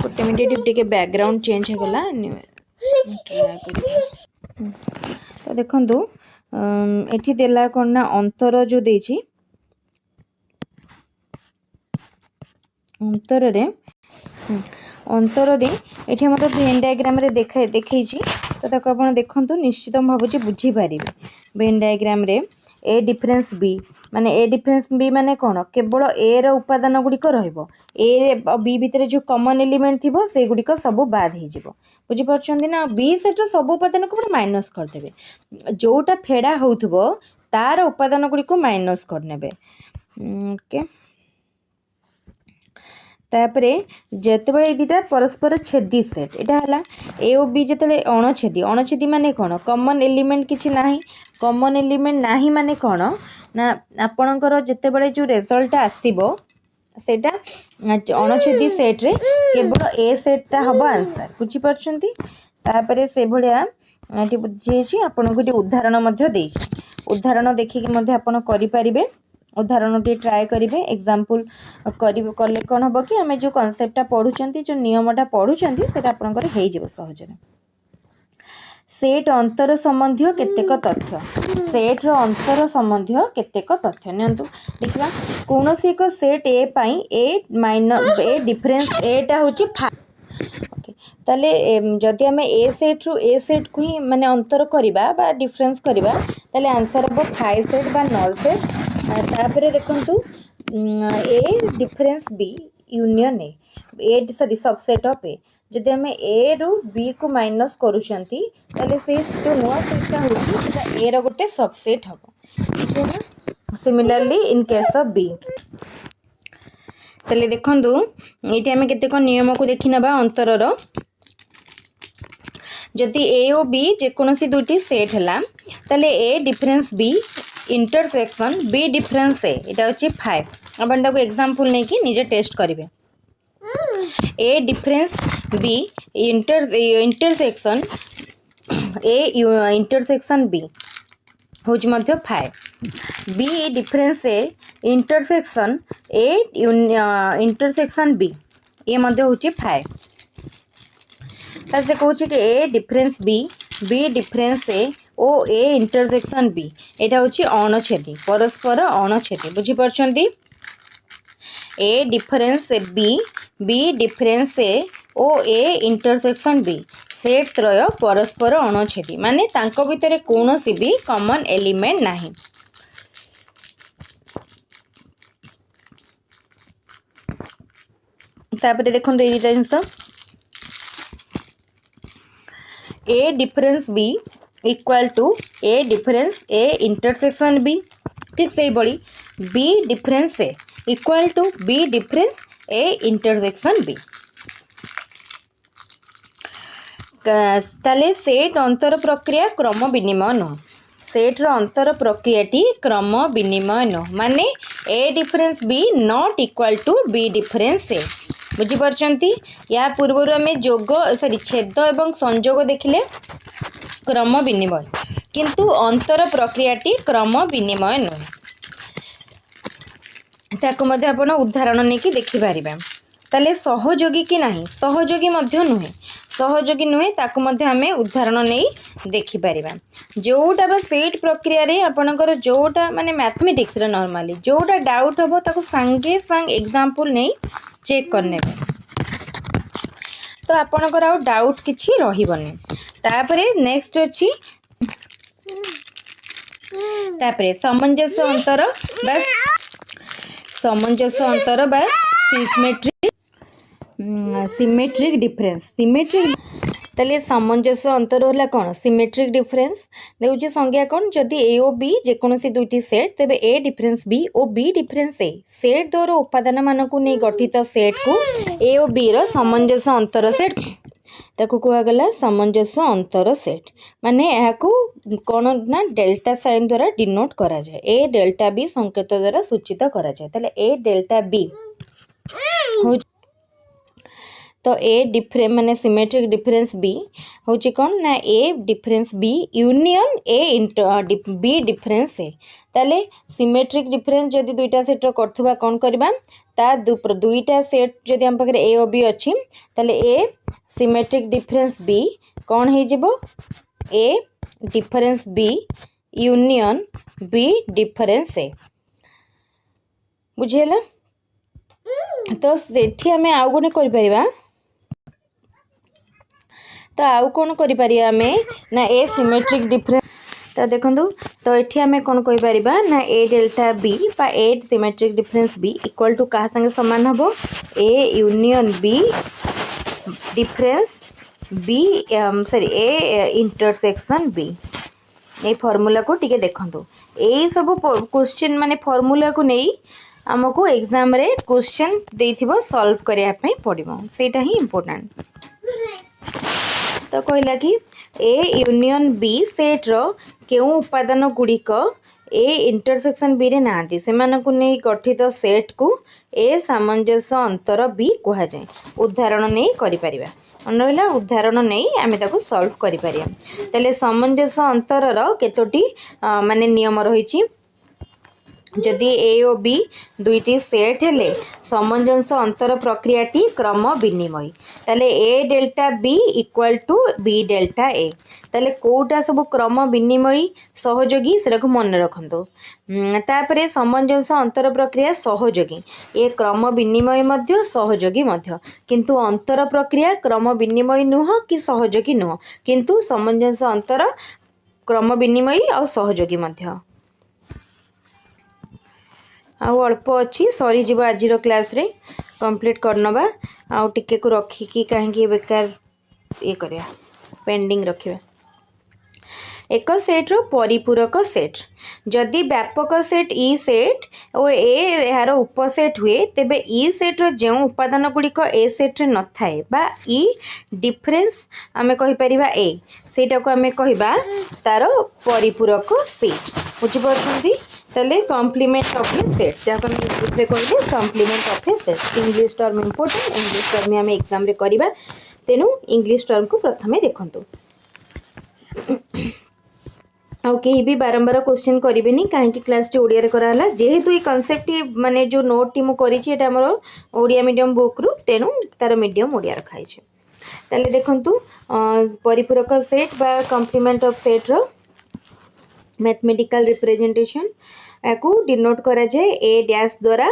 ଗୋଟେ ମିନିଟ୍ ଟିକେ ବ୍ୟାକଗ୍ରାଉଣ୍ଡ ଚେଞ୍ଜ ହେଇଗଲା। ତ ଦେଖନ୍ତୁ ଏଠି ଦେଲା କ'ଣ ନା ଅନ୍ତର ଯେଉଁ ଦେଇଛି, ଅନ୍ତରରେ ଏଠି ଆମର ଭେନ୍ ଡାଇଗ୍ରାମରେ ଦେଖେଇଛି। ତ ତାକୁ ଆପଣ ଦେଖନ୍ତୁ, ନିଶ୍ଚିତ ମୁଁ ଭାବୁଛି ବୁଝିପାରିବେ। ଭେନ୍ ଡାଇଗ୍ରାମରେ A ଡିଫରେନ୍ସ B ମାନେ କ'ଣ, କେବଳ Aର ଉପାଦାନ ଗୁଡ଼ିକ ରହିବ, A ଆଉ B ଭିତରେ ଯେଉଁ କମନ୍ ଏଲିମେଣ୍ଟ ଥିବ ସେଗୁଡ଼ିକ ସବୁ ବାଦ୍ ହେଇଯିବ। ବୁଝିପାରୁଛନ୍ତି ନା? B ସେଟ୍ର ସବୁ ଉପାଦାନକୁ ପୁରା ମାଇନସ୍ କରିଦେବେ, ଯେଉଁଟା ଫେଡ଼ା ହେଉଥିବ ତାର ଉପାଦାନ ଗୁଡ଼ିକୁ ମାଇନସ୍ କରିନେବେ। ଓକେ। ତାପରେ ଯେତେବେଳେ ଏଇ ଦୁଇଟା ପରସ୍ପର ଛେଦି ସେଟ୍, ଏଇଟା ହେଲା A ଓ B ଯେତେବେଳେ ଅଣଛେଦି ମାନେ କ'ଣ, କମନ୍ ଏଲିମେଣ୍ଟ କିଛି ନାହିଁ। କମନ୍ ଏଲିମେଣ୍ଟ ନାହିଁ ମାନେ କ'ଣ ନା ଆପଣଙ୍କର ଯେତେବେଳେ ଯେଉଁ ରେଜଲ୍ଟଟା ଆସିବ ସେଇଟା ଅଣଛେଦି ସେଟ୍ରେ କେବଳ A ସେଟ୍ଟା ହେବ ଆନ୍ସର୍। ବୁଝିପାରୁଛନ୍ତି? ତାପରେ ସେଭଳିଆ ଏଠି ବୁଝିଯାଇଛି, ଆପଣଙ୍କୁ ଏଠି ଉଦାହରଣ ମଧ୍ୟ ଦେଇଛି। ଉଦାହରଣ ଦେଖିକି ମଧ୍ୟ ଆପଣ କରିପାରିବେ। ଉଦାହରଣଟି ଟ୍ରାଏ କରିବେ। ଏକ୍ଜାମ୍ପଲ୍ କଲେ କ'ଣ ହେବ କି ଆମେ ଯେଉଁ କନସେପ୍ଟଟା ପଢ଼ୁଛନ୍ତି, ଯେଉଁ ନିୟମଟା ପଢ଼ୁଛନ୍ତି ସେଇଟା ଆପଣଙ୍କର ହେଇଯିବ ସହଜରେ। ସେଟ୍ ଅନ୍ତର ସମ୍ବନ୍ଧୀୟ କେତେକ ତଥ୍ୟ। ସେଟ୍ର ଅନ୍ତର ସମ୍ବନ୍ଧୀୟ କେତେକ ତଥ୍ୟ ନିଅନ୍ତୁ, ଦେଖିବା। କୌଣସି ଏକ ସେଟ୍ A ପାଇଁ A ଡିଫରେନ୍ସ Aଟା ହେଉଛି 5। ଓକେ, ତାହେଲେ ଯଦି ଆମେ A ସେଟ୍ରୁ A ସେଟ୍କୁ ହିଁ ମାନେ ଅନ୍ତର କରିବା ବା ଡିଫରେନ୍ସ କରିବା, ତାହେଲେ ଆନ୍ସର୍ ହେବ 5 ସେଟ୍ ବା ନଲ୍ ସେଟ୍। ତାପରେ ଦେଖନ୍ତୁ A difference B union subset of A। ଯଦି ଆମେ Aରୁ Bକୁ ମାଇନସ୍ କରୁଛନ୍ତି ତାହେଲେ ସେଇ ଯେଉଁ ନୂଆ ସେଟ୍ଟା ହେଉଛି ସେଇଟା Aର ଗୋଟେ ସବସେଟ୍ ହେବ। Similarly in case of B। ତାହେଲେ ଦେଖନ୍ତୁ ଏଇଠି ଆମେ କେତେକ ନିୟମକୁ ଦେଖିନେବା ଅନ୍ତରର। ଯଦି A ଓ B ଯେକୌଣସି ଦୁଇଟି ସେଟ୍ ହେଲା, ତାହେଲେ A difference B intersection B difference A, ଏଇଟା ହେଉଛି 5। ଆପଣ ତାକୁ ଏକ୍ଜାମ୍ପଲ୍ ନେଇକି ନିଜେ ଟେଷ୍ଟ କରିବେ। A difference B intersection A intersection B ହେଉଛି ମଧ୍ୟ 5। B difference A intersection A intersection B, ଇଏ ମଧ୍ୟ ହେଉଛି 5। से कहूँ कि A difference B difference A ओ ए इंटरसेक्शन बी यहाँ हूँ अणछेदी परस्पर अणछेदी बुझीपार A difference B difference A ओ ए इंटरसेक्शन बी सेट त्रय परस्पर अणछेदी माने तांको भितर कौन भी कॉमन एलिमेंट नाही। तापर देखो ये जिनस A difference B equal to A difference A intersection B ठीक से बड़ी B difference A equal to B difference A intersection B ताले सेट अंतर प्रक्रिया क्रम विनिमय नुह सेट्र अंतर प्रक्रियाटी क्रम विनिमय नुह माने A difference B not equal to B difference A बुझीपार या पूर्वर आम जोग सॉरी छेद एवं संजोग देखिले क्रम विनिमय किंतु अंतर प्रक्रियाटी क्रम विनिमय नुहे ताकू मध्य आपण उदाहरण नहीं कि देखिपारे ताले सहयोगी कि नहीं सहयोगी मध्य नुहे सहयोगी नुहे ताकू मध्य आमे उदाहरण नहीं देखिपारे जोटा बा सेट प्रक्रिया रे आपणकर जोटा माने मैथमेटिक्स रे नॉर्मली जोटा डाउट हबो ताकू संगे संग एग्जांपल नहीं चेक करने तो आपणकर आउ डाउट किछि रहिबनी। तापरे नेक्स्ट अछि तापरे सामंजस्य अंतर बा सिमेट्रिक डिफरेंस ताले सामंजस्य अंतर होला कौन सिमेट्रिक डिफरेंस देखुची संज्ञा कौन जदि ए ओ बी जेकोसी दुईटी सेट तेबे ए डिफरेंस बी और बी डिफरेंस ए सेट द्वार उपादान मानक नहीं गठित सेट को ए और बी रो सामंजस्य अंतर सेट ताकू कहगला सामंजस्य अंतर सेट माने याकू कौन ना डेल्टा साइन द्वारा डिनोट करा जाए ए डेल्टा बी संकेत द्वारा सूचित करा जाए ताले ए डेल्टा बी तो ए डिफरेंस माने सिमेट्रिक डिफरेंस बी हूँ कौन ना A difference B union A B difference A ताले सिमेट्रिक डिफरेंस जदि दुईटा सेट करथबा कौन करबा ता दुईटा सेट जदि हम पाखे ए और बी अच्छी ताले ए सिमेट्रिक डिफरेंस बी कौन हो जिवो A difference B union B difference A बुझेला तो सेठी आमे आउ गोटे करि परिबा तो आउ कौन करिपारिया आमे ना ए सिमेट्रिक डिफरेंस तो देखंतु तो एठी आमे कौन कहि परिबा ना ए डेल्टा बी बा A symmetric difference B equal to कहा संगे समान हबो A union B difference B sorry A intersection B ए फॉर्मूला को टिके देखंतु ए सब क्वेश्चन माने फॉर्मूला को नहीं आमको एग्जाम रे क्वेश्चन देथिबो सॉल्व करिया पई पड़िबो सेटा ही इंपोर्टेंट तो कहला कि ए यूनियन बी सेट रो केउ उपादान गुड़िक ए इंटरसेक्शन बी रे नांती से मानकु नै गठित सेट को ए सामंजस्य अंतर बी कहा जाए उदाहरण नै करि परिबा मन रहा उदाहरण नहीं आम ताको सॉल्व करि परिया तले सामंजस्य अंतर रो केतोटी माने नियम रही जदि ए और बी दुईटी सेट हेले सामंजस्य अंतर प्रक्रियाटी क्रम विनिमय ताले A delta B equal to B delta A ताले कोटा सब क्रम विनिमय सहयोगी से मन रखंतु तापरे सामंजस्य अंतर प्रक्रिया सहयोगी ए क्रम विनिमय मध्य सहयोगी मध्य किंतु अंतर प्रक्रिया क्रम विनिमय नुह कि सहयोगी नुह किंतु सामंजस्य अंतर क्रम विनिमय और सहयोगी मध्य आउ अल्प अच्छी सरी जीव आज क्लास रे कंप्लीट करनबा आउ टिके को रखिकी कहीं बेकार ये करिया पेंडिंग रखिबा एक सेट रो परिपूरक सेट जदि व्यापक सेट ई सेट और ए यार उपसेट हुए तेबे ई सेट रो जे उपादान गुड़िक ए सेट रे न थाए बा ई डिफरेंस आमे कहि परिबा ए सेटा को आमे कहिबा तार परिपूरक सेट बुझि परछंती तले कॉम्प्लीमेंट ऑफ ए सेट जहाँ हम इंग्लिश रे कहले complement of A set English term important English term आम एग्जाम रे करबा तेनु इंग्लिश टर्म को प्रथमे देखंतु आउ कहीं भी बारंबार क्वेश्चन करेंगे कहीं क्लास टी ओडिया रे कराला जेहेतु ये कॉन्सेप्ट माने जो नोट टी मु करिछि एटा हमर ओडिया मीडियम बुक रु तेनु तार मीडियम ओडिया रखाई छे ताले देखंतु परिपूरक सेट बा कॉम्प्लीमेंट ऑफ सेट रो मैथमेटिकल रिप्रेजेंटेशन याकू डिनोट करा जाए ए डैश द्वारा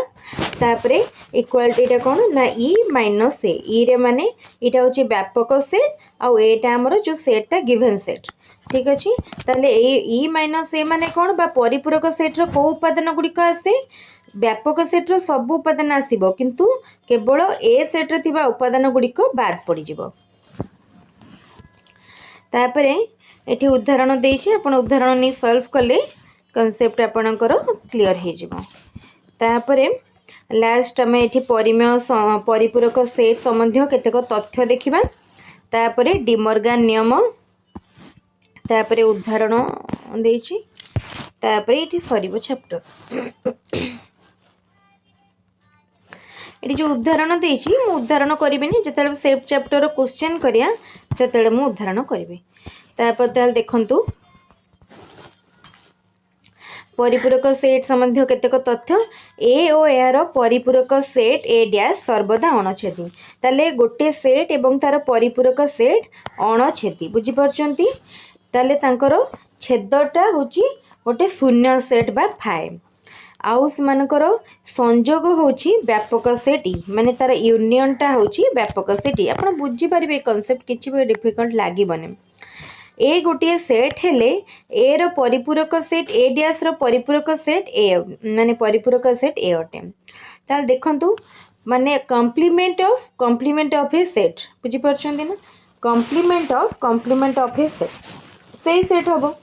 तापरे इक्वल टू कौन ना ई माइनस ए रे माने इटा होची व्यापक सेट आउ एटा हमर जो सेटटा गिवन सेट ठीक अच्छे ताले ई माइनस ए माने कौन बा परिपूरक सेट रो को उपादान गुड़िक आसे व्यापक सेट रो सब उपादान आसीबो किंतु केवल ए सेट रे थिबा उपादान गुड़िक बाद पड़ी जिवो तापरे एठी उदाहरण देछि आपण उदाहरण नि सॉल्व कले कॉन्सेप्ट आपणकर क्लियर हो जिवो तापरे लास्ट आम ये परिमेय परिपूरक सेट संबंधी केतेक तथ्य देखिबा तापरे डिमॉर्गन नियम तापरे उदाहरण देछि तापरे ये सरीबो चैप्टर ये जो उदाहरण देछि मु उदाहरण करिबेनी जेतेले सेट चैप्टर क्वेश्चन करिया सेतेले मु उदाहरण करिबे तापर ताल देखंतु परिपूरक सेट संबंधी केतेक तथ्य ए ओ यार परिपूरक सेट ए डैश सर्वदा अणछेदी ताले गोटे सेट एवं तार परिपूरक सेट अणछेदी बुझी परछंती ताले तांकर छेदटा होची गोटे शून्य सेट बा 5 आउ सेमानकर संयोग होची व्यापक सेट ई माने तार यूनियनटा होची व्यापक सेट ई आपण बुझी परिबे कांसेप्ट किछि भी डिफिकल्ट लागिबने ए गोटे सेट हेले ए रो परिपूरक सेट ए डैश रो परिपूरक सेट ए माने परिपूरक सेट ए अटे ताल देखंतु माने कॉम्प्लीमेंट ऑफ ए सेट बुझी परछंती ना कॉम्प्लीमेंट ऑफ ए सेट सही सेट हबो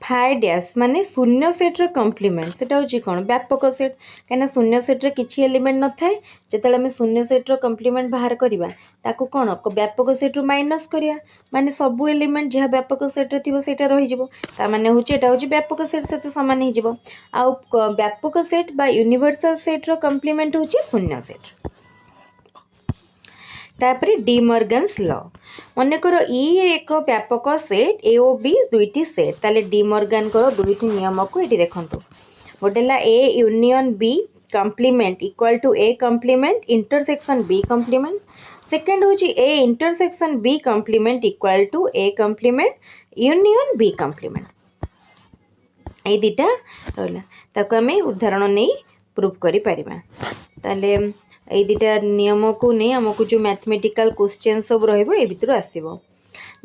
5 डैश माने शून्य सेट रो कॉम्प्लीमेंट सेटा होची कोन व्यापक सेट कहना शून्य सेट रे किछि एलिमेंट न थाए जेतेले हम शून्य सेट रो कॉम्प्लीमेंट बाहर करिबा ताकू कोन व्यापक सेट रो माइनस करिया माने सब एलिमेंट जहा व्यापक सेट रे थिबो सेटा रहि जिवो ता माने होची एटा होची व्यापक सेट सहित समान हे जिवो आ व्यापक सेट बा यूनिवर्सल सेट रो कॉम्प्लीमेंट होची शून्य सेट तापरे डिमॉर्गन्स लॉ मनेकर ई एक व्यापक सेट ए ओ बी दुईटी सेट ताले डिमॉर्गन कर दुईटी नियम को ये देखंतु गोटेला A union B complement equal to A complement intersection B complement second होची A intersection B complement equal to A complement union B complement ए दीटा रहला ताको आमे उदाहरण नै प्रूफ करि परिबा ताले ये दुटा नियम को नहीं आमको जो मैथमेटिकल क्वेश्चन सब रहिबो ए भितर आसीबो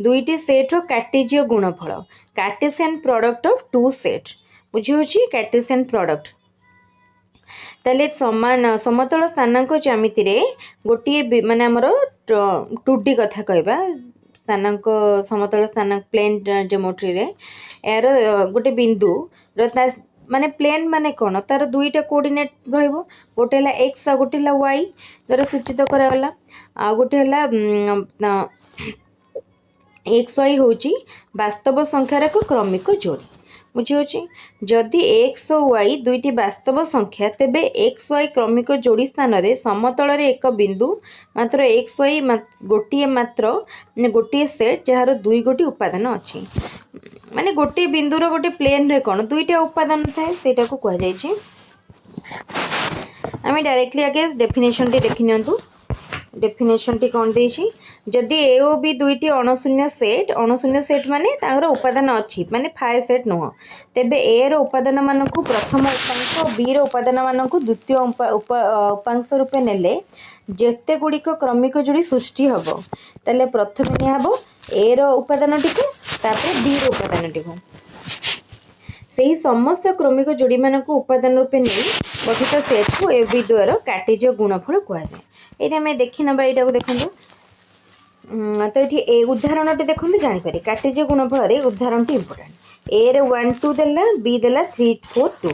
दुईटी सेट रो कार्टेशियन गुणफल Cartesian product of two sets बुझी होची कार्टेशियन प्रोडक्ट ताले समान समतल स्थानांक ज्यामिति रे गोटे माने हमर 2D कथा कहबा स्थानांक समतल स्थानांक प्लेन ज्योमेट्री रे यार गोटे बिंदु रो माने प्लेन माने कौन तार दुईटा कोऑर्डिनेट रहिबो गोटे हला x आ गोटे हला y द्वारा सूचित करागला आ गोटे हला x y होची वास्तव संख्यार एक क्रमिक जोड़ी बुझी होची जदि x और y दुईटी वास्तव संख्या तेबे x y क्रमिक जोड़ी स्थान रे समतल रे एक बिंदु मात्र x y गोटे मात्र गोटे सेट जहार दुई गोटी उपादान अछि माने गोटे बिंदुर गोटे प्लेन रे कोन दुईटा उपादान थाए सेटा को कह जाय छै आमे डायरेक्टली आगे डेफिनेशन टी देखि नियंतु डेफिनेशन टी कोन देछि जदि ए ओ बी दुईटी अणशून्य सेट माने तांगर उपादान अछि माने 5 सेट नो तेबे ए रो उपादान मान को प्रथम उपांश बी रो उपादान मान को द्वितीय उपांश रूपे नेले जेते गुड़िक क्रमिक जोड़ी सृष्टि हबो ताले प्रथम नि हबो ए रो उपादान टिको तापर बी रो उपादान टिको सेही समस्त क्रमिक जोड़ी मान को उपादान रूपे नहीं गठित सेट को ए बी द्वारा कार्टेशियन गुणफल कहा जाए ये आम देखी ना यहाँ को देखो तो ये उदाहरण टे देखते जापर कार्टेशियन गुणफल उदाहरण टी इम्पोर्टाट ए रे 1 2 देला बी देला 3 4 2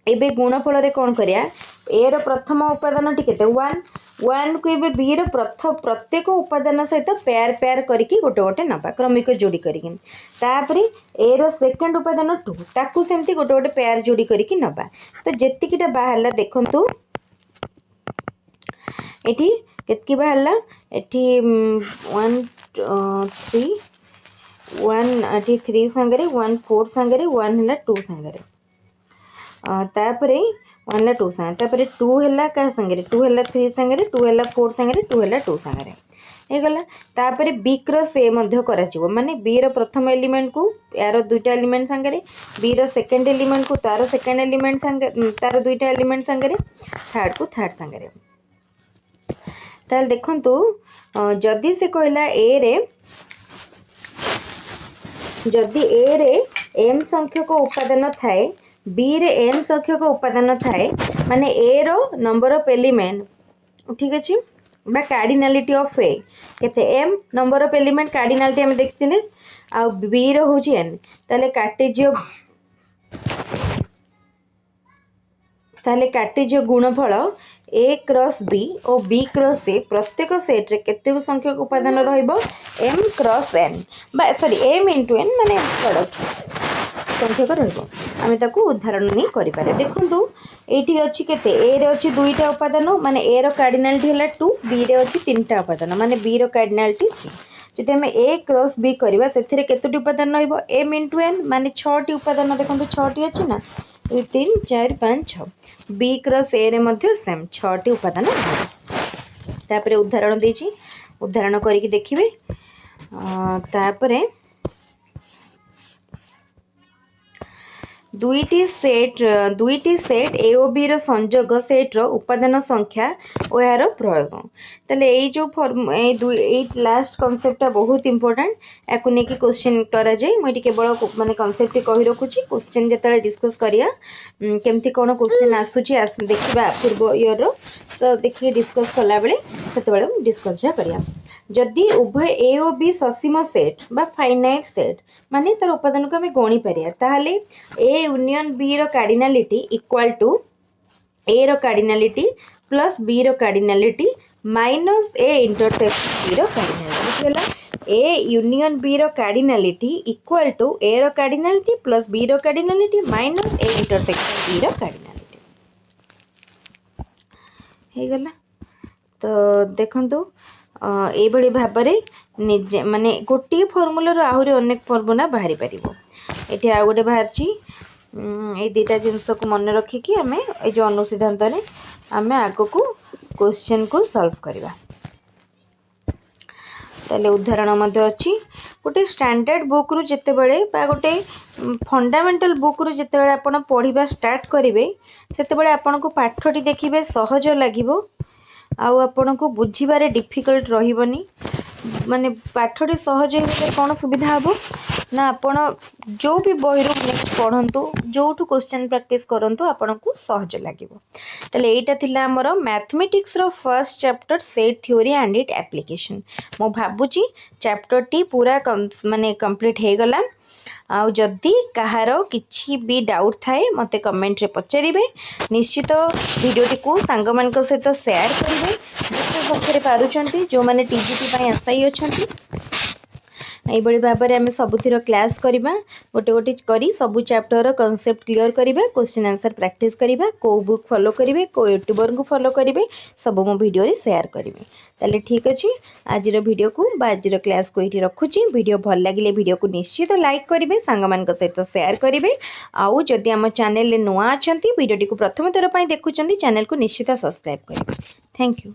एबे गुणफल रे कौन करिया ए रो प्रथम उपादान टी केते 1 को एबे बी रो प्रत्येक उपादान सहित पेयर करके गोटे गोटे नबा क्रमिक जोड़ी करके तापरे ए रो सेकंड उपादान 2 ताकू सेमती गोटे गोटे पेयर जोड़ी करके नबा तो जेतिकिटा बाहरला देखंतु एठी केतकी बाहरला एठी 1 3 1 एठी 3 संगरे 1 4 संगरे 1 हला 2 संगरे तापरे वन टू सांगे टू है क्या सांगे टू है 3 सांगे टू है 4 सांगे टू है 2 सांगे ହେଇଗଲା। ତାପରେ ବି କ୍ରସ୍ ଏ ମଧ୍ୟ କରାଯିବ ମାନେ ବି ର ପ୍ରଥମ ଏଲିମେଣ୍ଟକୁ यार दुईटा एलिमेंट सांगे बी रो सेकेंड एलिमेंट को तार सेकेंड एलिमेंट सांगे तार दुईटा एलिमेंट सांगे थर्ड को थर्ड सांगे ताल देखंतु जदि से कहला जदि ए रे एम संख्यक उपादान थाए बी रे एन संख्यक उपादान थाए माने ए रो नंबर ऑफ एलिमेंट ठीक अछि बा कार्डिनालिटी ऑफ ए केते M number of element cardinality हम देखथिले आ बी रो होची एन ताले कार्टेजियो गुणफल ए क्रॉस बी और बी क्रॉस ए प्रत्येक सेट रे केते संख्यक उपादान रहइबो एम क्रॉस एन बा सॉरी एम इनटू एन माने प्रोडक्ट संख्यक रहइबो आमे ताकू उदाहरण नहीं करि पारे देखंतु एठी अछि केते ए रे अछि दुईटा उपादान माने ए रो कार्डिनालिटी हला 2 बी रे अछि तीनटा उपादान माने बी रो कार्डिनालिटी 3 जदि हमें ए क्रॉस बी करबा सेथिरे केतोटी उपादान रहइबो एम इनटू एन माने 6टी उपादान देखंतु 6टी अछि ना 3 4 5 6 बी क्रॉस ए रे मध्ये सेम 6टी उपादान तापरे उदाहरण देछि उदाहरण करिकि देखिबे तापरे दुईटी सेट ए ओ बी रो संयोग सेट रो उपादान संख्या और यार प्रयोग ताले ए जो लास्ट कॉन्सेप्ट बहुत इंपोर्टेंट याकू नहीं कि क्वेश्चन करा जाए मुझे केवल माने कॉन्सेप्ट कहि रखुची क्वेश्चन जतले डिस्कस करिया केमती कोन क्वेश्चन आसुची देखिबा पूर्व ईयर रो तो देखि डिस्कस कला बेले सेते डिस्कस करिया जदि उभय ए और बी ससीम सेट बा फाइनाइट सेट माने तार उपादान को हमें गणी परिया ताहले ए यूनियन बी रो कार्डिनालिटी इक्वल टू ए रो कार्डिनालिटी प्लस बी रो cardinality minus A intersection B रो कार्डिनालिटी होला ए यूनियन बी रो कार्डिनालिटी इक्वल टू ए रो कार्डिनालिटी प्लस बी रो cardinality minus A intersection B रो cardinality हे गला तो देखंतु ए भली भाबरे निजे माने गोटी फॉर्मूला आहुरी अनेक फॉर्मूला बाहरी परिबो एठी आ गोटे बाहरची ए दुटा जिनस को मन रखिकी आमे ए जो अनुसिद्धांत रे आमे आगो को क्वेश्चन को सॉल्व करबा ताले उदाहरण मध्ये अछि गोटे स्टैंडर्ड बुक रु जते बेले बा गोटे फंडामेंटल बुक रु जते बेले आपण पढिबा स्टार्ट करिवे सेते बेले आपण को पाठटी देखिबे सहज लागिबो आउ आपण को बुझीबारे डिफिकल्ट रहिबनी माने पाठटी सहज हे कौन सुविधा हबो ना आपण जो भी बही रो नेक्स्ट पढ़ंतु जोठु क्वेश्चन प्रैक्टिस करंतु आपण को सहज लागिबो तले एटा थिला हमर मैथमेटिक्स रो first chapter set theory and it application मो भाबुची चैप्टर टी पूरा माने कंप्लीट हे गला आउ जदि कहार किछि भी डाउट थाए मते कमेंट रे पचारिबे निश्चित वीडियोटी को सांग मानक सहित शेयर करिवे जते पखरे पारुचंती जो माने टीजीटी पई आसाई अछंती एबडी भाबरे आमे सबुथिरो क्लास करिबा गोटे गोटे करी सबु चैप्टर कांसेप्ट क्लियर करिबा क्वेश्चन आंसर प्रैक्टिस करिबा को बुक फॉलो करिवे को यूट्यूबर को फॉलो करिवे सब मो वीडियो रे शेयर करिवे ताले ठीक अछि आजिरो वीडियो को बा आजिरो क्लास को इठी रखुची वीडियो भल लागिले वीडियो को निश्चित लाइक करिवे सांग मान को सहित शेयर करिवे आउ जदि हम चैनल ले नुआ अछंती वीडियो को प्रथम थर पई देखुचंती चैनल को निश्चित सब्सक्राइब करिवे थैंक यू।